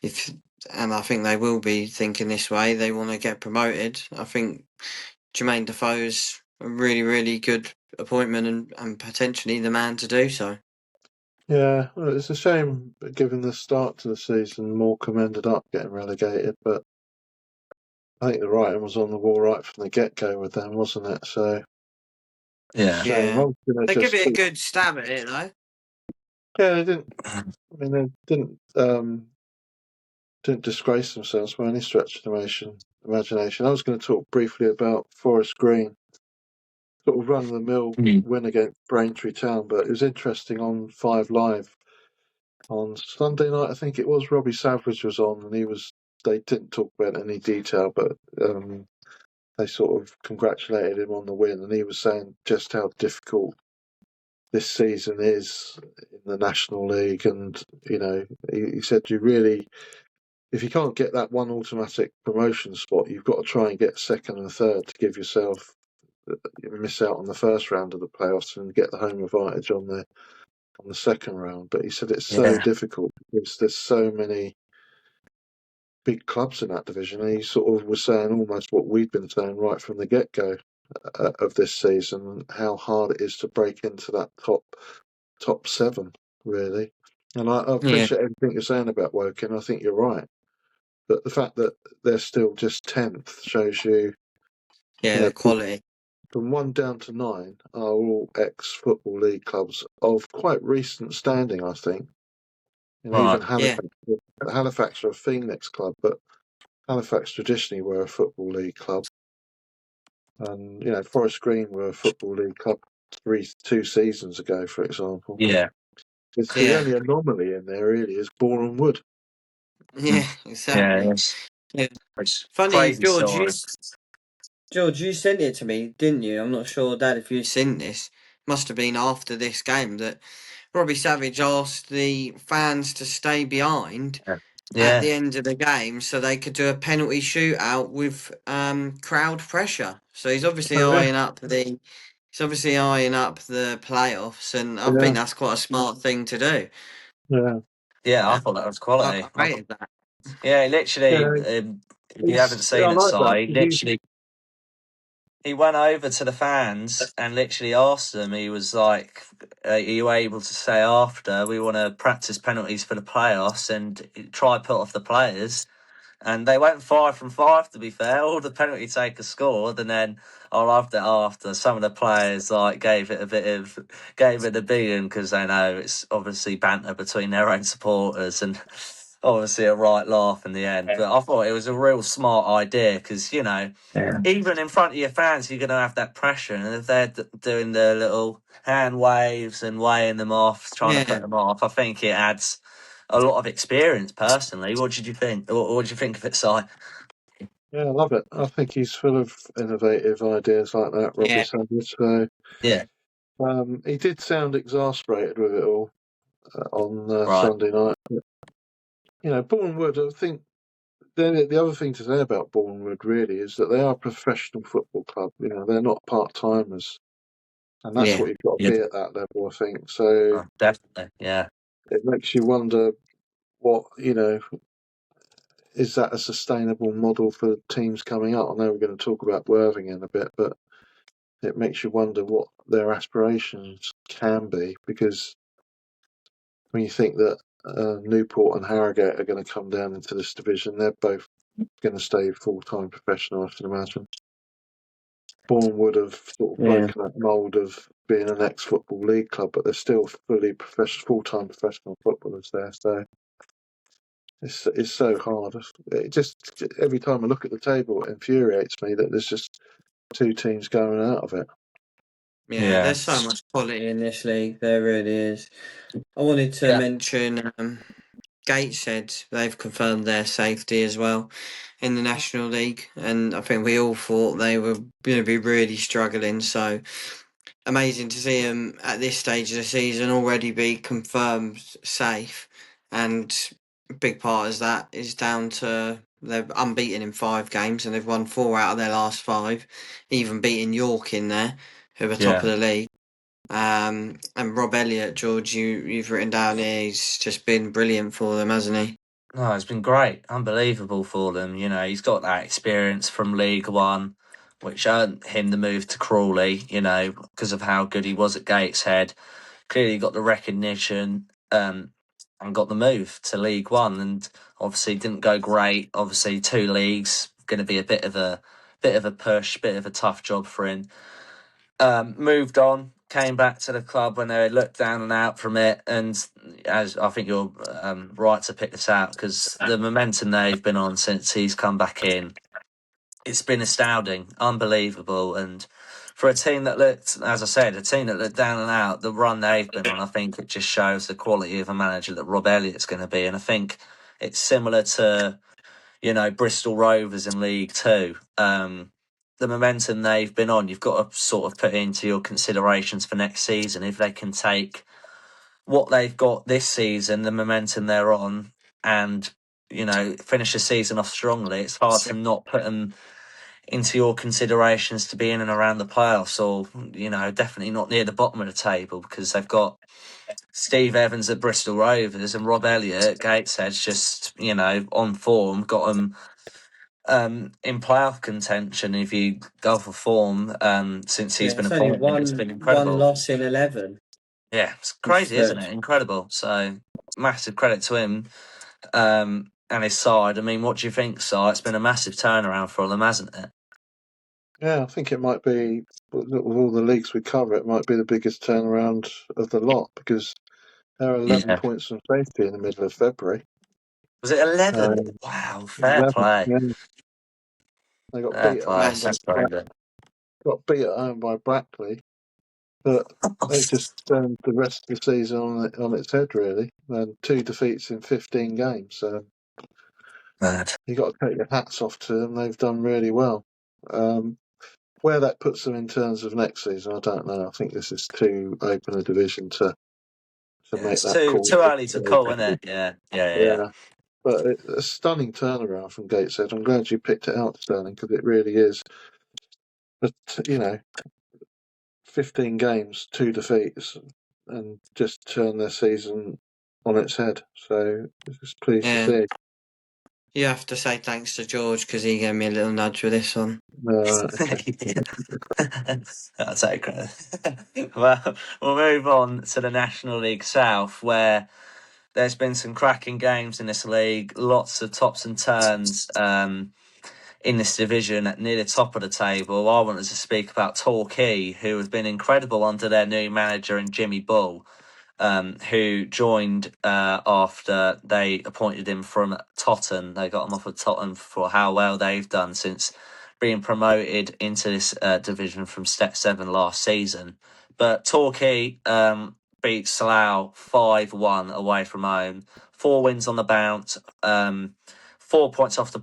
I think they will be thinking this way. They want to get promoted. I think Jermaine Defoe's a really, really good appointment and potentially the man to do so. Yeah, well, it's a shame, given the start to the season, Morecambe ended up getting relegated, but I think the writing was on the wall right from the get-go with them, wasn't it? So, Yeah. shame. They give it a good stab at it, though. Yeah, they didn't. I mean, they didn't disgrace themselves by any stretch of the imagination. I was going to talk briefly about Forest Green, sort of run-of-the-mill win against Braintree Town, but it was interesting on 5 Live on Sunday night. I think it was Robbie Savage was on, and they didn't talk about any detail, but they sort of congratulated him on the win, and he was saying just how difficult this season is in the National League, and he said if you can't get that one automatic promotion spot, you've got to try and get second and third to give yourself miss out on the first round of the playoffs and get the home advantage on on the second round, but he said it's so difficult because there's so many big clubs in that division. And he sort of was saying almost what we'd been saying right from the get-go of this season, how hard it is to break into that top seven, really. And I appreciate everything you're saying about Woking. I think you're right. But the fact that they're still just 10th shows you, the quality. From 1 down to 9 are all ex-Football League clubs of quite recent standing, I think. Even Halifax are a Phoenix club, but Halifax traditionally were a Football League club. And, Forest Green were a Football League club 2 seasons ago, for example. Yeah. It's the only anomaly in there, really, is Boreham Wood. Yeah, exactly. Yeah. It's Funny, crazy George, you sent it to me, didn't you? I'm not sure, Dad, if you've seen this. Must have been after this game that Robbie Savage asked the fans to stay behind at the end of the game so they could do a penalty shootout with crowd pressure. So he's obviously eyeing up the playoffs, and I think that's quite a smart thing to do. Yeah, I thought that was quality. I rated that. Yeah, literally. If you haven't seen it, Si, he went over to the fans and literally asked them. He was like, "Are you able to say after we want to practice penalties for the playoffs and try put off the players?" And they went 5 from 5. To be fair, all the penalty takers scored, and then I loved it after some of the players gave it a billion because they know it's obviously banter between their own supporters and obviously a right laugh in the end. But I thought it was a real smart idea because even in front of your fans, you're going to have that pressure, and if they're doing the little hand waves and weighing them off, trying to put them off, I think it adds a lot of experience. Personally, what did you think? What did you think of it, Si? Yeah, I love it. I think he's full of innovative ideas like that, Robbie Savage. So, he did sound exasperated with it all on Sunday night. But, Boreham Wood, I think the other thing to say about Boreham Wood really is that they are a professional football club. They're not part-timers. And that's what you've got to be at that level, I think. So definitely, yeah. It makes you wonder what, is that a sustainable model for teams coming up? I know we're going to talk about Worthing in a bit, but it makes you wonder what their aspirations can be, because when you think that Newport and Harrogate are going to come down into this division, they're both going to stay full-time professional, I should imagine. Bourne would have sort of broken that mould of being an ex-Football League club, but they're still fully full-time professional footballers there. So it's so hard. It just every time I look at the table, it infuriates me that there's just 2 teams going out of it. Yeah, there's so much quality in this league. There really is. I wanted to mention Gateshead. They've confirmed their safety as well in the National League, and I think we all thought they were going to be really struggling. So amazing to see them at this stage of the season already be confirmed safe, and a big part of that is down to they're unbeaten in 5 games and they've won 4 out of their last 5, even beating York in there, who are top of the league. And Rob Elliott, George, you've written down here, he's just been brilliant for them, hasn't he? No, it's been great, unbelievable for them. He's got that experience from League One, which earned him the move to Crawley. Because of how good he was at Gateshead. Clearly got the recognition and got the move to League One, and obviously didn't go great. Obviously, 2 leagues going to be a bit of a push, bit of a tough job for him. Moved on, came back to the club when they looked down and out from it, and as I think you're right to pick this out, because the momentum they've been on since he's come back in, it's been astounding, unbelievable. And for a team that looked, as I said, down and out, the run they've been on, I think it just shows the quality of a manager that Rob Elliott's going to be. And I think it's similar to, Bristol Rovers in League Two. The momentum they've been on, you've got to sort of put into your considerations for next season. If they can take what they've got this season, the momentum they're on, and, finish the season off strongly, it's hard to not put them into your considerations to be in and around the playoffs, or definitely not near the bottom of the table, because they've got Steve Evans at Bristol Rovers and Rob Elliott at Gateshead's just on form, got them in playoff contention. If you go for form, since he's been appointed, it's been incredible. One loss in 11. Yeah, it's crazy, isn't it? Incredible. So massive credit to him and his side. I mean, what do you think, Si? It's been a massive turnaround for them, hasn't it? Yeah, I think it might be, with all the leagues we cover, it might be the biggest turnaround of the lot, because there are 11 points from safety in the middle of February. Was it 11? Wow, fair 11, play. yeah. They got beat at home by Brackley, but they just turned the rest of the season on its head, really. And 2 defeats in 15 games. So you've got to take your hats off to them. They've done really well. Where that puts them in terms of next season, I don't know. I think this is too open a division to make that call. Too early to call, isn't it? Yeah. But it's a stunning turnaround from Gateshead. I'm glad you picked it out, Sterling, because it really is. But 15 games, 2 defeats, and just turn their season on its head. So just pleased to see. You have to say thanks to George, because he gave me a little nudge with this one. Okay. I'll take credit. Well, we'll move on to the National League South, where there's been some cracking games in this league, lots of tops and turns in this division near the top of the table. I wanted to speak about Torquay, who have been incredible under their new manager in Jimmy Bull, who joined after they appointed him from Tottenham. They got him off of Tottenham for how well they've done since being promoted into this division from Step 7 last season. But Torquay beat Slough 5-1 away from home. 4 wins on the bounce. 4 points off the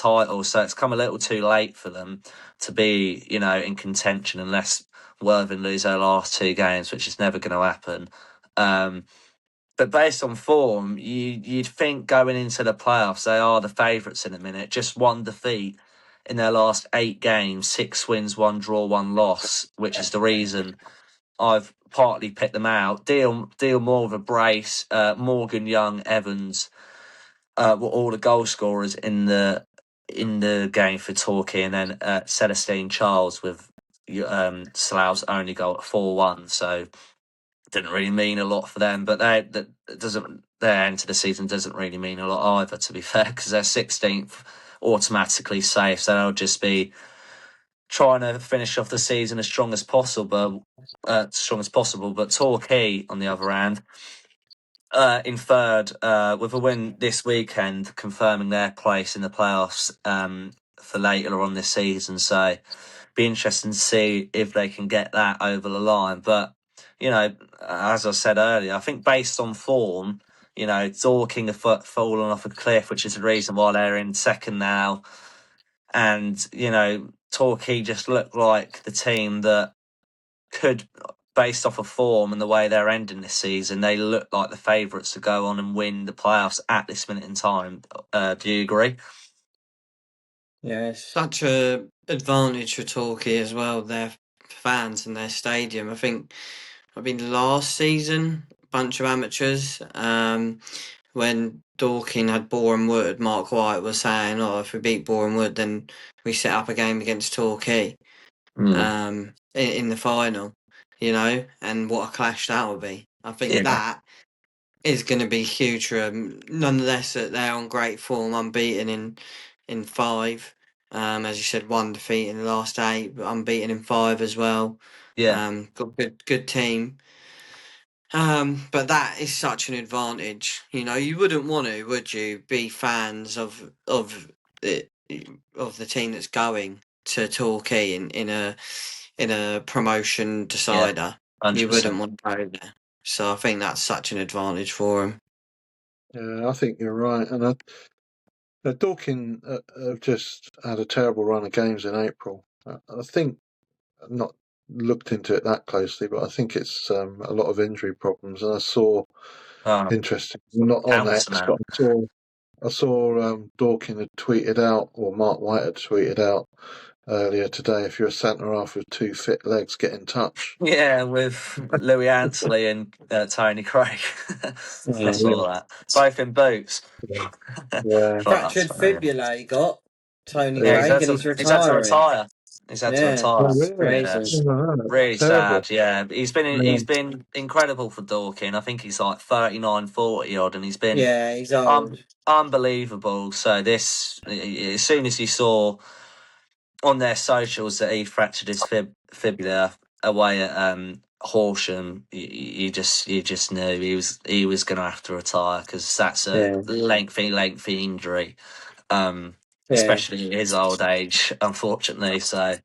title. So it's come a little too late for them to be, in contention, unless Worthing lose their last 2 games, which is never going to happen. But based on form, you'd think going into the playoffs, they are the favourites in a minute. Just 1 defeat in their last 8 games, 6 wins, 1 draw, 1 loss, which is the reason I've partly picked them out. Deal more of a brace. Morgan, Young, Evans were all the goal scorers in the game for Torquay, and then Celestine Charles with Slough's only goal at 4-1. So didn't really mean a lot for them, but their end to the season doesn't really mean a lot either, to be fair, because they're 16th, automatically safe. So they'll just be trying to finish off the season as strong as possible. But Torquay, on the other hand, in third, with a win this weekend, confirming their place in the playoffs for later on this season. So be interesting to see if they can get that over the line. But as I said earlier, I think based on form, Dorking have fallen off a cliff, which is the reason why they're in second now. And, Torquay just look like the team that could, based off of form and the way they're ending this season, they look like the favourites to go on and win the playoffs at this minute in time. Do you agree? Yeah, it's such a advantage for Torquay as well, their fans and their stadium. I think last season, a bunch of amateurs, when Dorking had Boreham Wood, Mark White was saying, if we beat Boreham Wood, then we set up a game against Torquay in the final, and what a clash that would be. I think that is going to be huge for them. Nonetheless, that they're on great form, unbeaten in 5. As you said, 1 defeat in the last 8, but unbeaten in 5 as well. Yeah. Got good team. But that is such an advantage. You wouldn't want to, would you, be fans of the team that's going to Torquay in a promotion decider. Yeah, you wouldn't want to go there. So I think that's such an advantage for them. Yeah, I think you're right. And Dorking have just had a terrible run of games in April. I think, I've not looked into it that closely, but I think it's a lot of injury problems. And I saw, interesting, not on X, but I saw I saw Dorking had tweeted out, or Mark White had tweeted out earlier today, if you're a centre half with 2 fit legs, get in touch. Yeah, with Louis Ansley and Tony Craig. I saw that. Both in boots. Yeah. Thought that's Fractured funny. fibula he got, Tony Yeah, Craig, and he's he's had to retiring. retire. He's had to Yeah, retire. Oh, it's really? Yeah, crazy. Oh, really terrible. sad. Yeah, he's Yeah. been incredible for Dorking. I think he's like 39, 40 odd, and he's been Yeah, he's old. unbelievable. So this, as soon as you saw on their socials that he fractured his fibula away at Horsham, you just knew he was going to have to retire because that's a Yeah, lengthy injury, yeah, especially at his old age, unfortunately. So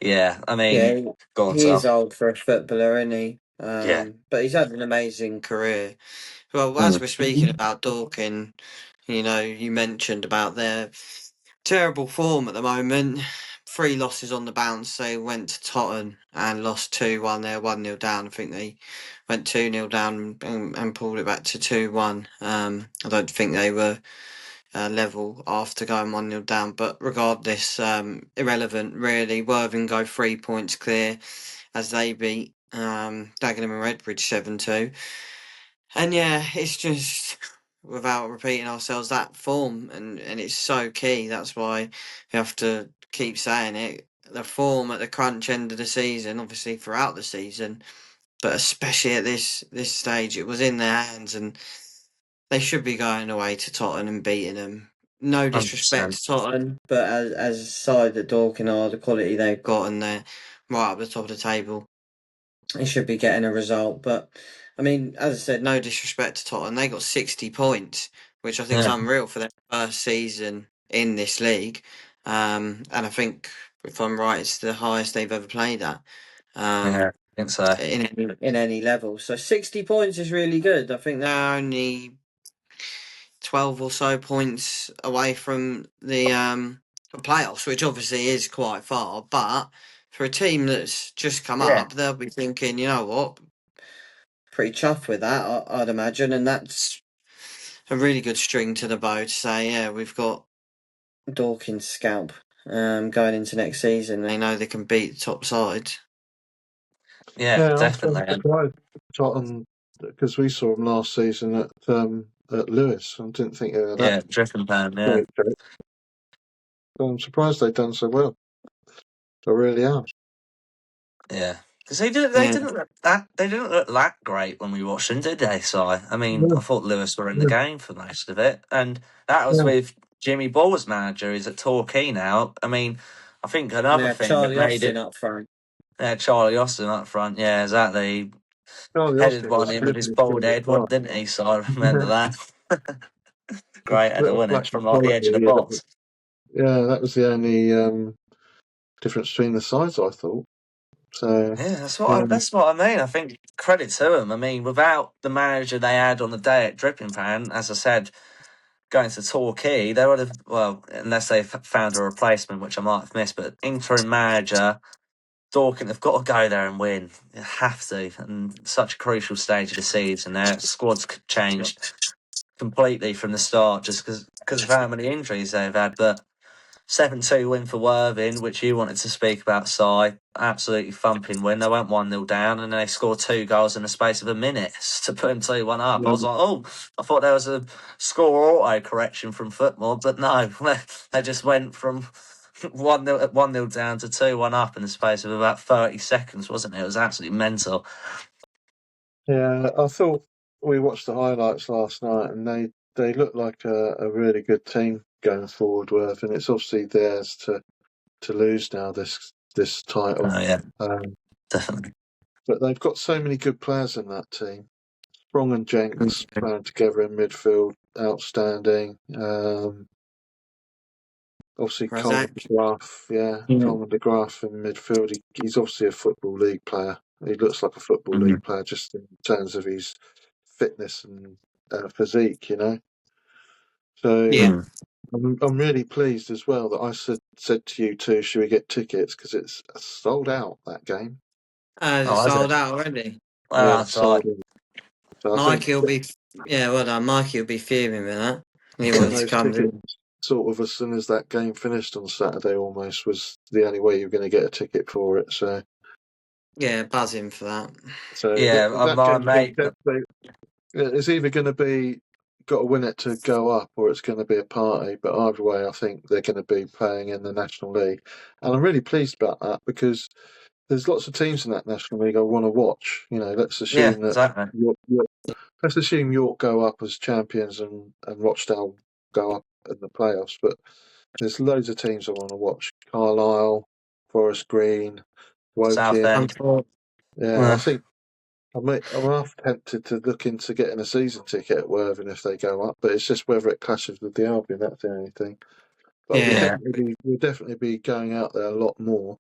yeah, I yeah. mean, go on, He is Tom. old for a footballer, isn't he? Yeah, But he's had an amazing career. Well, as mm. we're speaking about Dorking, you mentioned about their terrible form at the moment. 3 losses on the bounce. They went to Tottenham and lost 2-1. They're 1-0 down. I think they went 2-0 down and pulled it back to 2-1. I don't think they were level after going 1-0 down, but regardless, irrelevant really. Worthing go 3 points clear as they beat Dagenham and Redbridge 7-2. And yeah, it's just, without repeating ourselves, that form, and it's so key. That's why we have to keep saying it. The form at the crunch end of the season, obviously throughout the season, but especially at this stage, it was in their hands, and they should be going away to Tottenham and beating them. No disrespect 100%. to Tottenham, but as a side that Dorking are, the quality they've got, and they're right up the top of the table, they should be getting a result. But I mean, as I said, no disrespect to Tottenham. They got 60 points, which I think is Yeah, unreal for their first season in this league. And I think, if I'm right, it's the highest they've ever played at. yeah, I think so. In any level. So 60 points is really good. I think they're only 12 or so points away from the playoffs, which obviously is quite far. But for a team that's just come Yeah, up, they'll be thinking, you know what, pretty chuffed with that, I'd imagine. And that's a really good string to the bow to say, yeah, we've got Dawkins' scalp going into next season. They know they can beat the top side. yeah, Yeah, I'm definitely. surprised Tottenham, because we saw them last season at Lewes. I didn't think they were that Yeah, Dripping Pan. Yeah. great. So I'm surprised they've done so well. I really am. Yeah, because they didn't look that great when we watched them, did they? Si, I mean, Yeah, I thought Lewis were in the yeah, game for most of it, and that was yeah. with Jimmy Ball's manager. He's at Torquay now. I mean, I think And they another had thing that Charlie made Austin it. up front. Yeah, Charlie Austin up front. Yeah, exactly. He Charlie headed Austin one was in with his flipping bald through head, the didn't he? So I remember that. There's Great a header, little wasn't it, flash of from like the edge of the quality. box. Yeah, that was the only difference between the sides, I thought. So, Yeah, yeah, that's what I mean. I think credit to them. I mean, without the manager they had on the day at Dripping Pan, as I said, going to Torquay, they would have, well, unless they found a replacement, which I might have missed, but interim manager, Dorking, they've got to go there and win. They have to. And such a crucial stage of the season. Their squad's changed completely from the start just because of how many injuries they've had. But 7-2 win for Worthing, which you wanted to speak about, Si. Absolutely thumping win. They went 1-0 down and they scored 2 goals in the space of a minute to put them 2-1 up. I was like, oh, I thought there was a score auto correction from football, but no, they just went from 1-0 down to 2-1 up in the space of about 30 seconds, wasn't it? It was absolutely mental. yeah. I thought we watched the highlights last night, and they look like a really good team going forward. Worth, and it's obviously theirs to lose now this title. Oh, yeah, Um, definitely. but they've got so many good players in that team. Sprong and Jenks playing together in midfield, outstanding. Obviously, Coleman Razak. DeGraff, Coleman DeGraff in midfield. He's obviously a Football League player. He looks like a Football League player just in terms of his fitness and physique, So Yeah. I'm really pleased as well that I said to you too, should we get tickets? Because it's sold out, that game. It's Oh, is sold it? out already. Yeah, Well, it's that's right. sold out. So I think, Mikey will be, yeah, well done. Mikey will be fuming with that. He Getting was those coming. tickets sort of as soon as that game finished on Saturday almost was the only way you're going to get a ticket for it. So Yeah, buzzing for that. Yeah, that my game's going mate. to it's either going to be got to win it to go up or it's going to be a party. But either way, I think they're going to be playing in the National League, and I'm really pleased about that because there's lots of teams in that National League I want to watch. Let's Yeah, assume that exactly. let's assume York go up as champions and Rochdale go up in the playoffs. But there's loads of teams I want to watch: Carlisle, Forest Green, Woking. Southend. Unfor- Yeah, I think I'm half tempted to look into getting a season ticket at Worthing if they go up, but it's just whether it clashes with the Albion. That's the only thing. But Yeah, we'll definitely be going out there a lot more.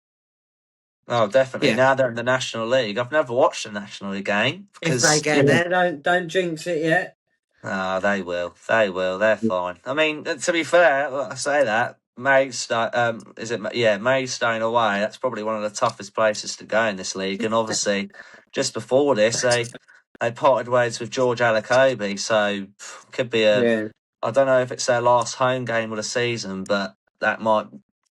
Oh, definitely. yeah. Now they're in the National League. I've never watched a National League game If they because get there, don't jinx it yet. oh, they will. They will. They're fine. I mean, to be fair, I say that Maidstone. Is it? Yeah, Maidstone away. That's probably one of the toughest places to go in this league. And obviously, just before this, they parted ways with George Alacobi, so could be a. Yeah, I don't know if it's their last home game of the season, but that might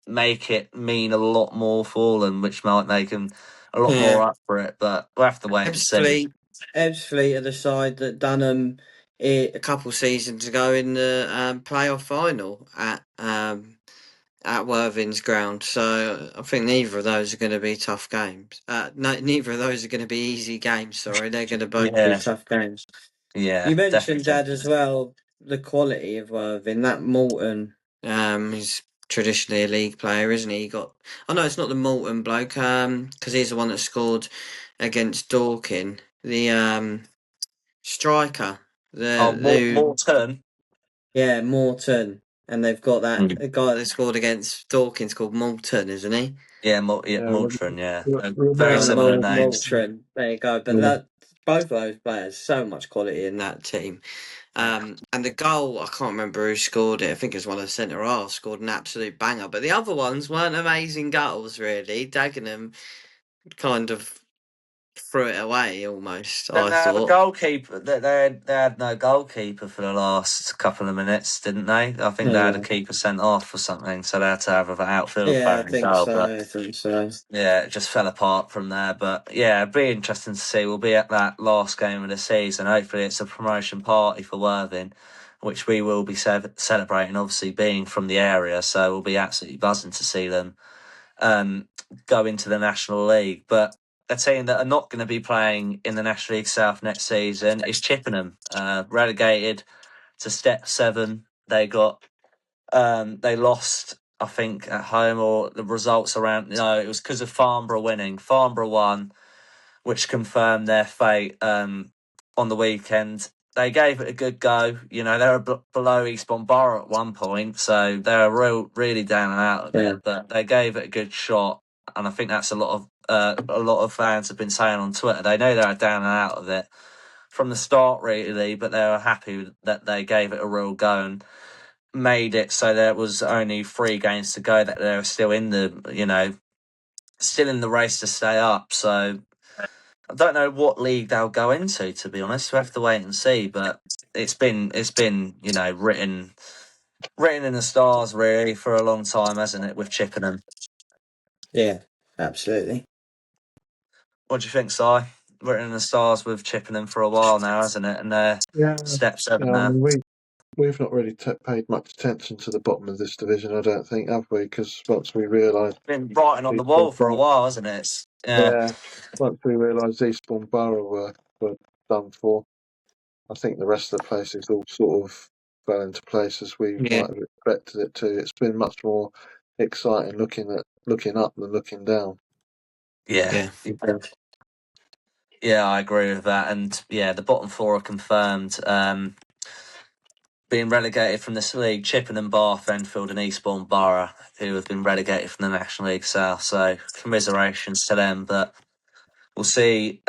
make it mean a lot more for them, which might make them a lot yeah. more up for it. But we'll have to wait and see. Ebbsfleet are the side that done them a couple seasons ago in the playoff final at Worthing's ground. So I think neither of those are going to be tough games. No, neither of those are going to be easy games. Sorry, they're going to both be Yeah, tough games. yeah, You mentioned definitely. Dad as well the quality of Worthing. That Morton, he's traditionally a league player, isn't he? He got. Oh no, it's not the Morton bloke. Because he's the one that scored against Dorking. The striker. Oh, The Morton. yeah, Morton. And they've got that Mm. a guy that scored against Dawkins called Morton, isn't he? Yeah, Yeah, Morton. Yeah, very Romero. similar names. Morton. There you go. But Yeah, that both of those players, so much quality in that team. And the goal, I can't remember who scored it. I think it was one of the centre halves scored an absolute banger. But the other ones weren't amazing goals, really. Dagenham kind of threw it away almost. Didn't I they have a thought. goalkeeper? They had no goalkeeper for the last couple of minutes, didn't they? I think they had a Yeah, keeper sent off or something, so they had to have an outfield yeah, player I in think goal. so. But I think so. yeah, it just fell apart from there. But yeah, it'd be interesting to see. We'll be at that last game of the season. Hopefully, it's a promotion party for Worthing, which we will be celebrating. Obviously, being from the area, so we'll be absolutely buzzing to see them go into the National League. But a team that are not going to be playing in the National League South next season is Chippenham, relegated to Step 7. They lost, I think, at home, or the results around. No, it was because of Farnborough winning. Farnborough won, which confirmed their fate on the weekend. They gave it a good go. They were below Eastbourne Borough at one point, so they were really down and out of Yeah, it. But they gave it a good shot, and I think that's a lot of fans have been saying on Twitter. They know they were down and out of it from the start, really, but they were happy that they gave it a real go and made it so there was only 3 games to go. That they were still in the race to stay up. So I don't know what league they'll go into. To be honest, we will have to wait and see. But it's been written in the stars really for a long time, hasn't it? With Chippenham. yeah, absolutely. What do you think, Si? Written in the stars with Chippenham for a while now, hasn't it? And they're yeah. Step 7 I now. mean, we've not really paid much attention to the bottom of this division, I don't think, have we? Because once we realised Been writing on the Eastbourne wall for a Borough, while, hasn't it? Yeah, yeah, once we realised Eastbourne Borough were done for, I think the rest of the places all sort of fell into place as we Yeah, might have expected it to. It's been much more exciting looking up than looking down. yeah. yeah, Yeah, I agree with that. And yeah, the bottom 4 are confirmed. Being relegated from this league, Chippenham, Bath, Enfield, and Eastbourne Borough, who have been relegated from the National League South. So commiserations to them. But we'll see.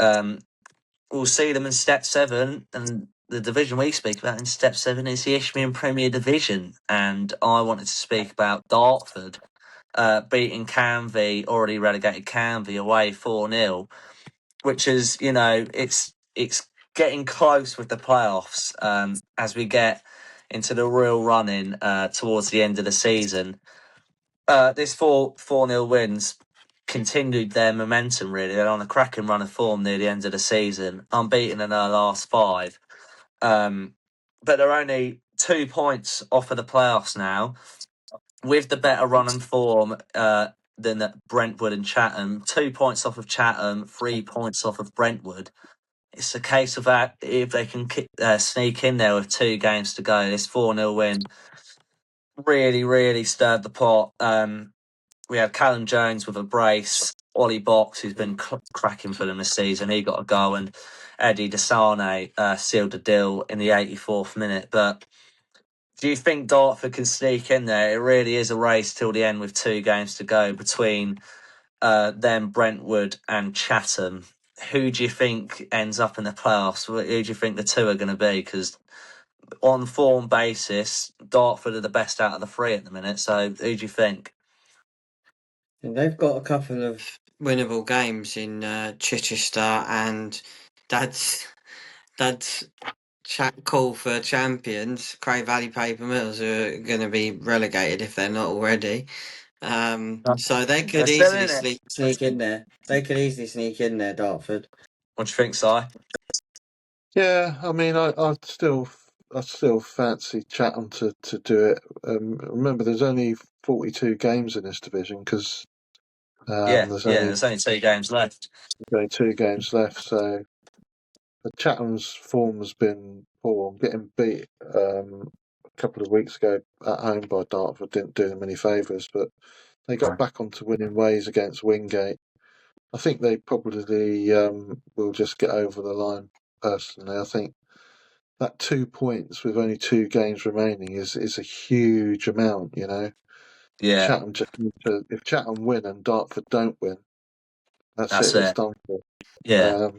We'll see them in Step 7, and the division we speak about in Step 7 is the Isthmian Premier Division. And I wanted to speak about Dartford beating Canvey, already relegated Canvey, away 4-0, which is, it's getting close with the playoffs as we get into the real running towards the end of the season. This 4-0 wins continued their momentum, really. They're on a cracking run of form near the end of the season, unbeaten in their last 5. But they're only 2 points off of the playoffs now, with the better run and form than Brentwood and Chatham. 2 points off of Chatham, 3 points off of Brentwood. It's a case of that if they can sneak in there with 2 games to go. This 4-0 win really, really stirred the pot. We had Callum Jones with a brace, Ollie Box, who's been cracking for them this season. He got a goal, and Eddie Desarnay sealed the deal in the 84th minute. But do you think Dartford can sneak in there? It really is a race till the end with 2 games to go between them, Brentwood and Chatham. Who do you think ends up in the playoffs? Who do you think the 2 are going to be? Because on form basis, Dartford are the best out of the 3 at the minute. So who do you think? They've got a couple of winnable games in Chichester and Dad's call for champions, Cray Valley Paper Mills, who are going to be relegated if they're not already. So they could easily sneak in there. They could easily sneak in there, Dartford. What do you think, Si? Yeah, I mean, I still fancy Chatham to do it. Remember, there's only 42 games in this division because there's only 2 games left. Only 2 games left, so Chatham's form has been poor. Getting beat a couple of weeks ago at home by Dartford didn't do them any favours, but they got back onto winning ways against Wingate. I think they probably will just get over the line. Personally, I think that 2 points with only 2 games remaining is a huge amount. You know, Yeah, Chatham just need to, if Chatham win and Dartford don't win, that's it. It's done for. Yeah,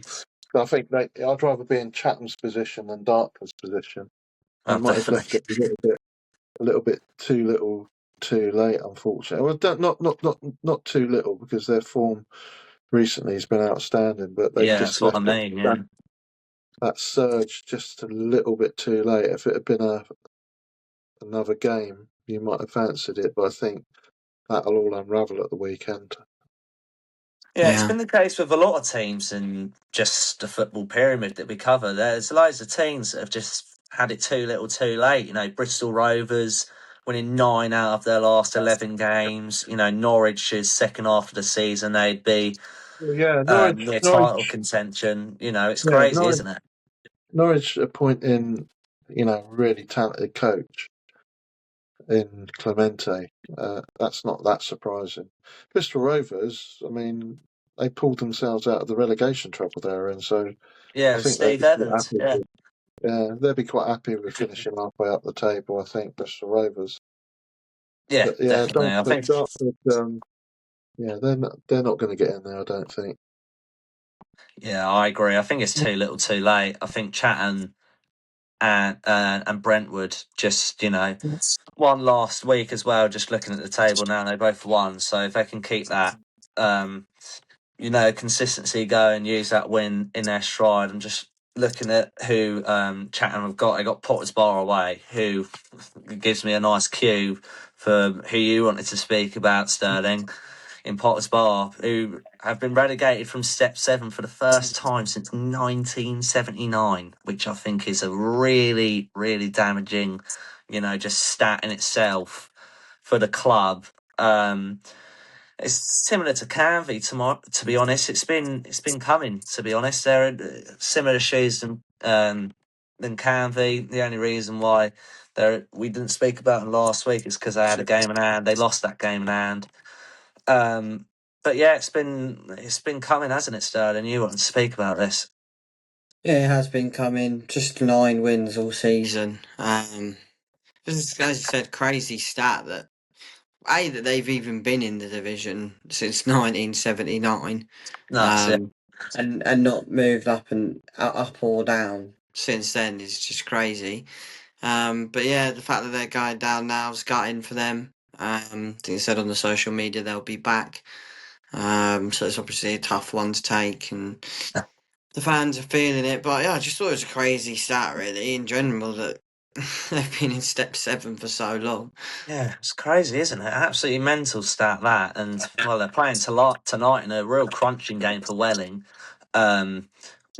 I think I'd rather be in Chatham's position than Dartford's position. They might have left definitely. it a little bit too late, unfortunately. Well, not too little, because their form recently has been outstanding, but they've Yeah, just that's what I left mean. Yeah, that surge just a little bit too late. If it had been another game, you might have fancied it, but I think that'll all unravel at the weekend. yeah, it's been the case with a lot of teams and just the football pyramid that we cover. There's loads of teams that have just had it too little, too late. You know, Bristol Rovers winning 9 out of their last 11 games. You know, Norwich's second half of the season, they'd be Well, yeah, near title contention. You know, it's crazy, isn't it? Norwich appointing, really talented coach in Clemente. That's not that surprising. Bristol Rovers, I mean, they pulled themselves out of the relegation trouble they're in, so Yeah, I think Steve Evans. they'll be quite happy with finishing halfway up the table. I think Bristol Rovers. Yeah, But yeah, definitely. I think. Dartford, they're not going to get in there, I don't think. Yeah, I agree. I think it's too little, too late. I think Chatham and Brentwood just won last week as well. Just looking at the table now, they both won. So if they can keep that, consistency going, use that win in their stride, and just looking at who Chatham have got. They got Potters Bar away, who gives me a nice cue for who you wanted to speak about, Sterling, in Potters Bar, who have been relegated from Step 7 for the first time since 1979, which I think is a really, really damaging, just stat in itself for the club. It's similar to Canvey, to be honest. It's been coming, to be honest. They're similar shoes than Canvey. The only reason why we didn't speak about them last week is because they had a game in hand. They lost that game in hand. But yeah, it's been coming, hasn't it, Sterling? You want to speak about this? Yeah, it has been coming. Just 9 wins all season. As you said, crazy stat that they've even been in the division since 1979. That's it. And not moved up or down since then is just crazy. But yeah, the fact that they're going down now is gutting for them. I think they said on the social media they'll be back. So it's obviously a tough one to take, and the fans are feeling it. But yeah, I just thought it was a crazy stat, really, in general, that they've been in step 7 for so long. Yeah, it's crazy, isn't it? Absolutely mental stat that. And well, they're playing tonight in a real crunching game for Welling.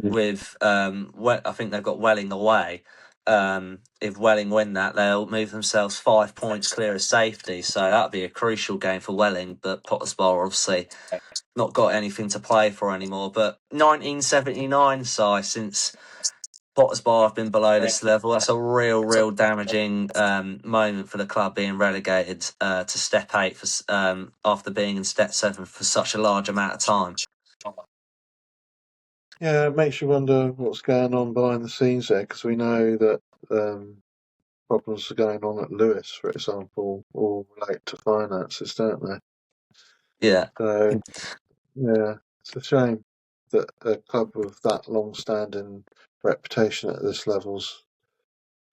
With I think they've got Welling away. If Welling win that, they'll move themselves 5 points clear of safety. So that'd be a crucial game for Welling. But Potter's Bar obviously not got anything to play for anymore. But 1979, since Potter's Bar have been below this level, that's a real damaging moment for the club being relegated to Step 8 for after being in Step 7 for such a large amount of time. Yeah, it makes you wonder what's going on behind the scenes there, because we know that problems are going on at Lewes, for example, all relate to finances, don't they? Yeah. So, yeah, it's a shame that a club with that long-standing reputation at this level's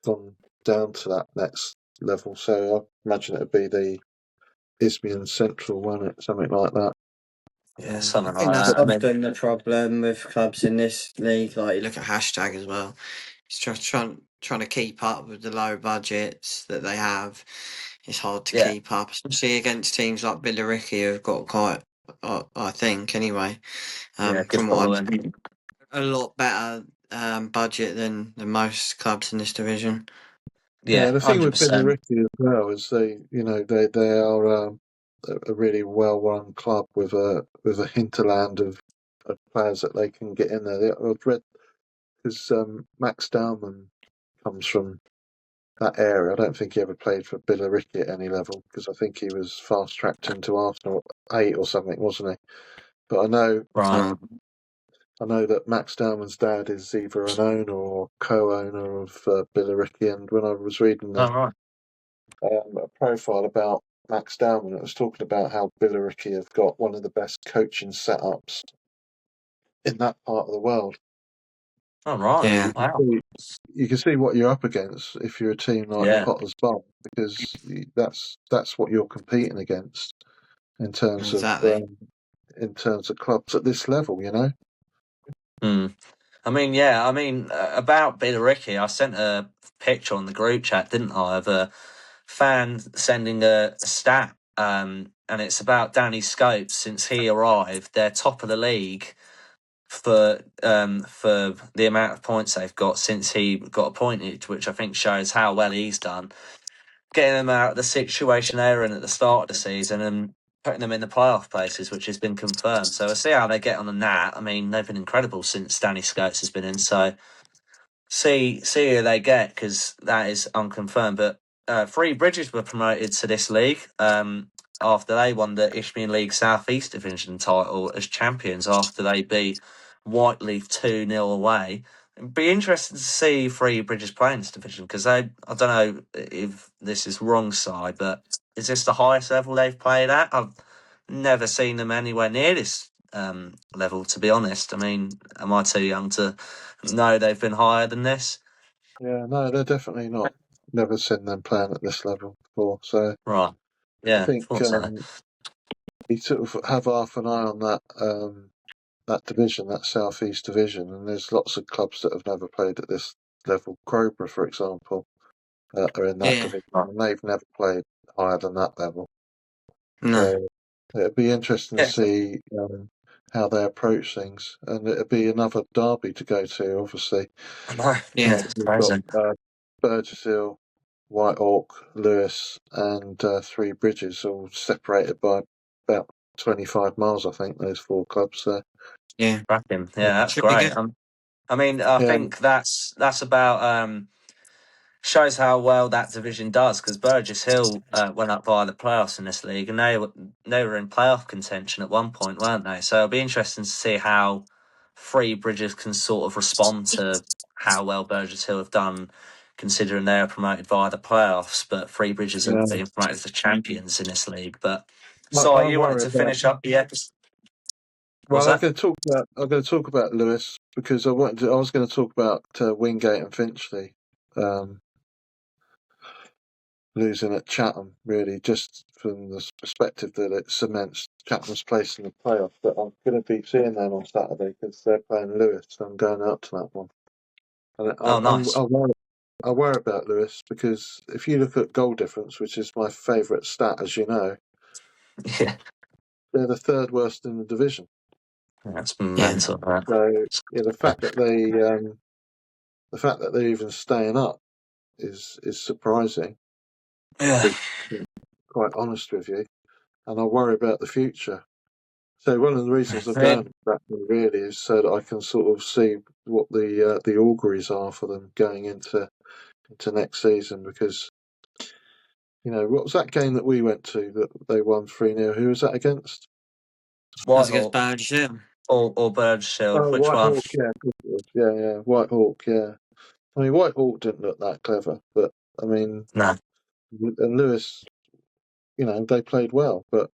gone down to that next level. So I imagine it'd be the Isbian Central, won't it? Something like that. Yeah, I something think like that's that. I mean, often the problem with clubs in this league. Like you look at hashtag as well. It's just trying to keep up with the low budgets that they have. It's hard to yeah, keep up, especially against teams like Billericay who've got quite, I think anyway, yeah, good from what I've following. seen, a lot better budget than most clubs in this division. Yeah, Yeah, the thing with 100%. Billericay as well is they are a really well-run club with a hinterland of players that they can get in there. I've read because Max Dowman comes from that area. I don't think he ever played for Billericay at any level because I think he was fast-tracked into Arsenal at 8 or something, wasn't he? But Right. I know that Max Dowman's dad is either an owner or co-owner of Billericay, and when I was reading All right. a profile about Max Dowman, it was talking about how Billericay have got one of the best coaching setups in that part of the world. All right. So Yeah, Wow. you can see what you're up against if you're a team like Yeah. Potter's Bar, because that's what you're competing against in terms of exactly. clubs at this level. You know. Hmm. I mean, yeah. I mean, about Billericay, I sent a picture on the group chat, didn't I, of a fan sending a stat, and it's about Danny Scopes. Since he arrived, they're top of the league for the amount of points they've got since he got appointed, which I think shows how well he's done. Getting them out of the situation they were in at the start of the season and putting them in the playoff places, which has been confirmed. So we'll see how they get on in that. I mean, they've been incredible since Danny Scopes has been in. So see who they get because that is unconfirmed. But Three Bridges were promoted to this league after they won the Isthmian League South East Division title as champions after they beat Whiteleaf 2-0 away. It'd be interesting to see Three Bridges play in this division because I don't know if this is wrong side, but is this the highest level they've played at? I've never seen them anywhere near this level, to be honest. I mean, am I too young to know they've been higher than this? Yeah, no, they're definitely not. Never seen them playing at this level before. So Right. I Yeah, think thought so. you sort of have half an eye on that division, that southeast division, and there's lots of clubs that have never played at this level. Crowborough, for example, are in that Yeah, division, Right. and they've never played higher than that level. no, So it'd be interesting to Yeah. see how they approach things, and it'd be another derby to go to. Obviously, I know. yeah, Yeah, it's we've got crazy. Burgess Hill, White Hawk, Lewes, and Three Bridges, all separated by about 25 miles. I think those four clubs there. yeah. Cracking. Yeah, that's Should be great. good. I mean, I Yeah, think that's about shows how well that division does because Burgess Hill went up via the playoffs in this league and they were in playoff contention at one point, weren't they? So it'll be interesting to see how Three Bridges can sort of respond to how well Burgess Hill have done, considering they were promoted via the playoffs, but Three Bridges have yeah. been promoted as the champions in this league. But I sorry, you wanted worry to about. finish up the episode. What's Well, that? I'm going to talk about Lewes because I was going to talk about Wingate and Finchley losing at Chatham, really, just from the perspective that it cements Chatham's place in the playoffs. But I'm going to be seeing them on Saturday because they're playing Lewes, so I'm going out to that one. And Oh, nice. I worry. I worry about Lewes because if you look at goal difference, which is my favourite stat, as you know, Yeah, they're the third worst in the division. that's mental. Right? So the fact that they're even staying up is surprising. Yeah. To be quite honest with you, and I worry about the future. So one of the reasons I'm going back really is so that I can sort of see what the auguries are for them going into next season. Because what was that game that we went to that they won 3-0? Who was that against? That's against Whitehawk Baggies. or Birdshill. Oh, Which one? Whitehawk. Yeah, yeah, Whitehawk. Yeah. I mean, Whitehawk didn't look that clever, but I mean, No. and Lewes, they played well, but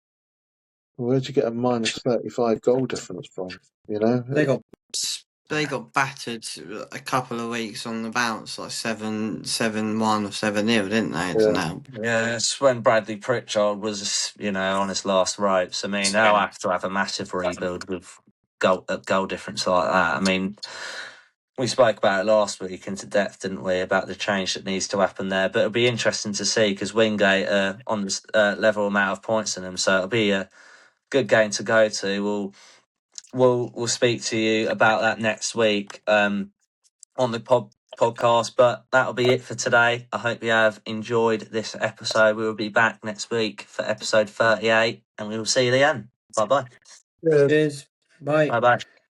where'd you get a minus 35 goal difference from? They got battered a couple of weeks on the bounce, like 7-1 or 7-0, didn't they? Yeah. Yeah, it's when Bradley Pritchard was, on his last ropes. I mean, they'll have to have a massive rebuild with goal difference like that. I mean, we spoke about it last week into depth, didn't we, about the change that needs to happen there. But it'll be interesting to see because Wingate are on the level amount of points in them, so it'll be a good game to go to. We'll speak to you about that next week on the podcast. But that'll be it for today. I hope you have enjoyed this episode. We will be back next week for episode 38, and we will see you then. Bye bye. Yeah. Cheers. Bye. Bye bye.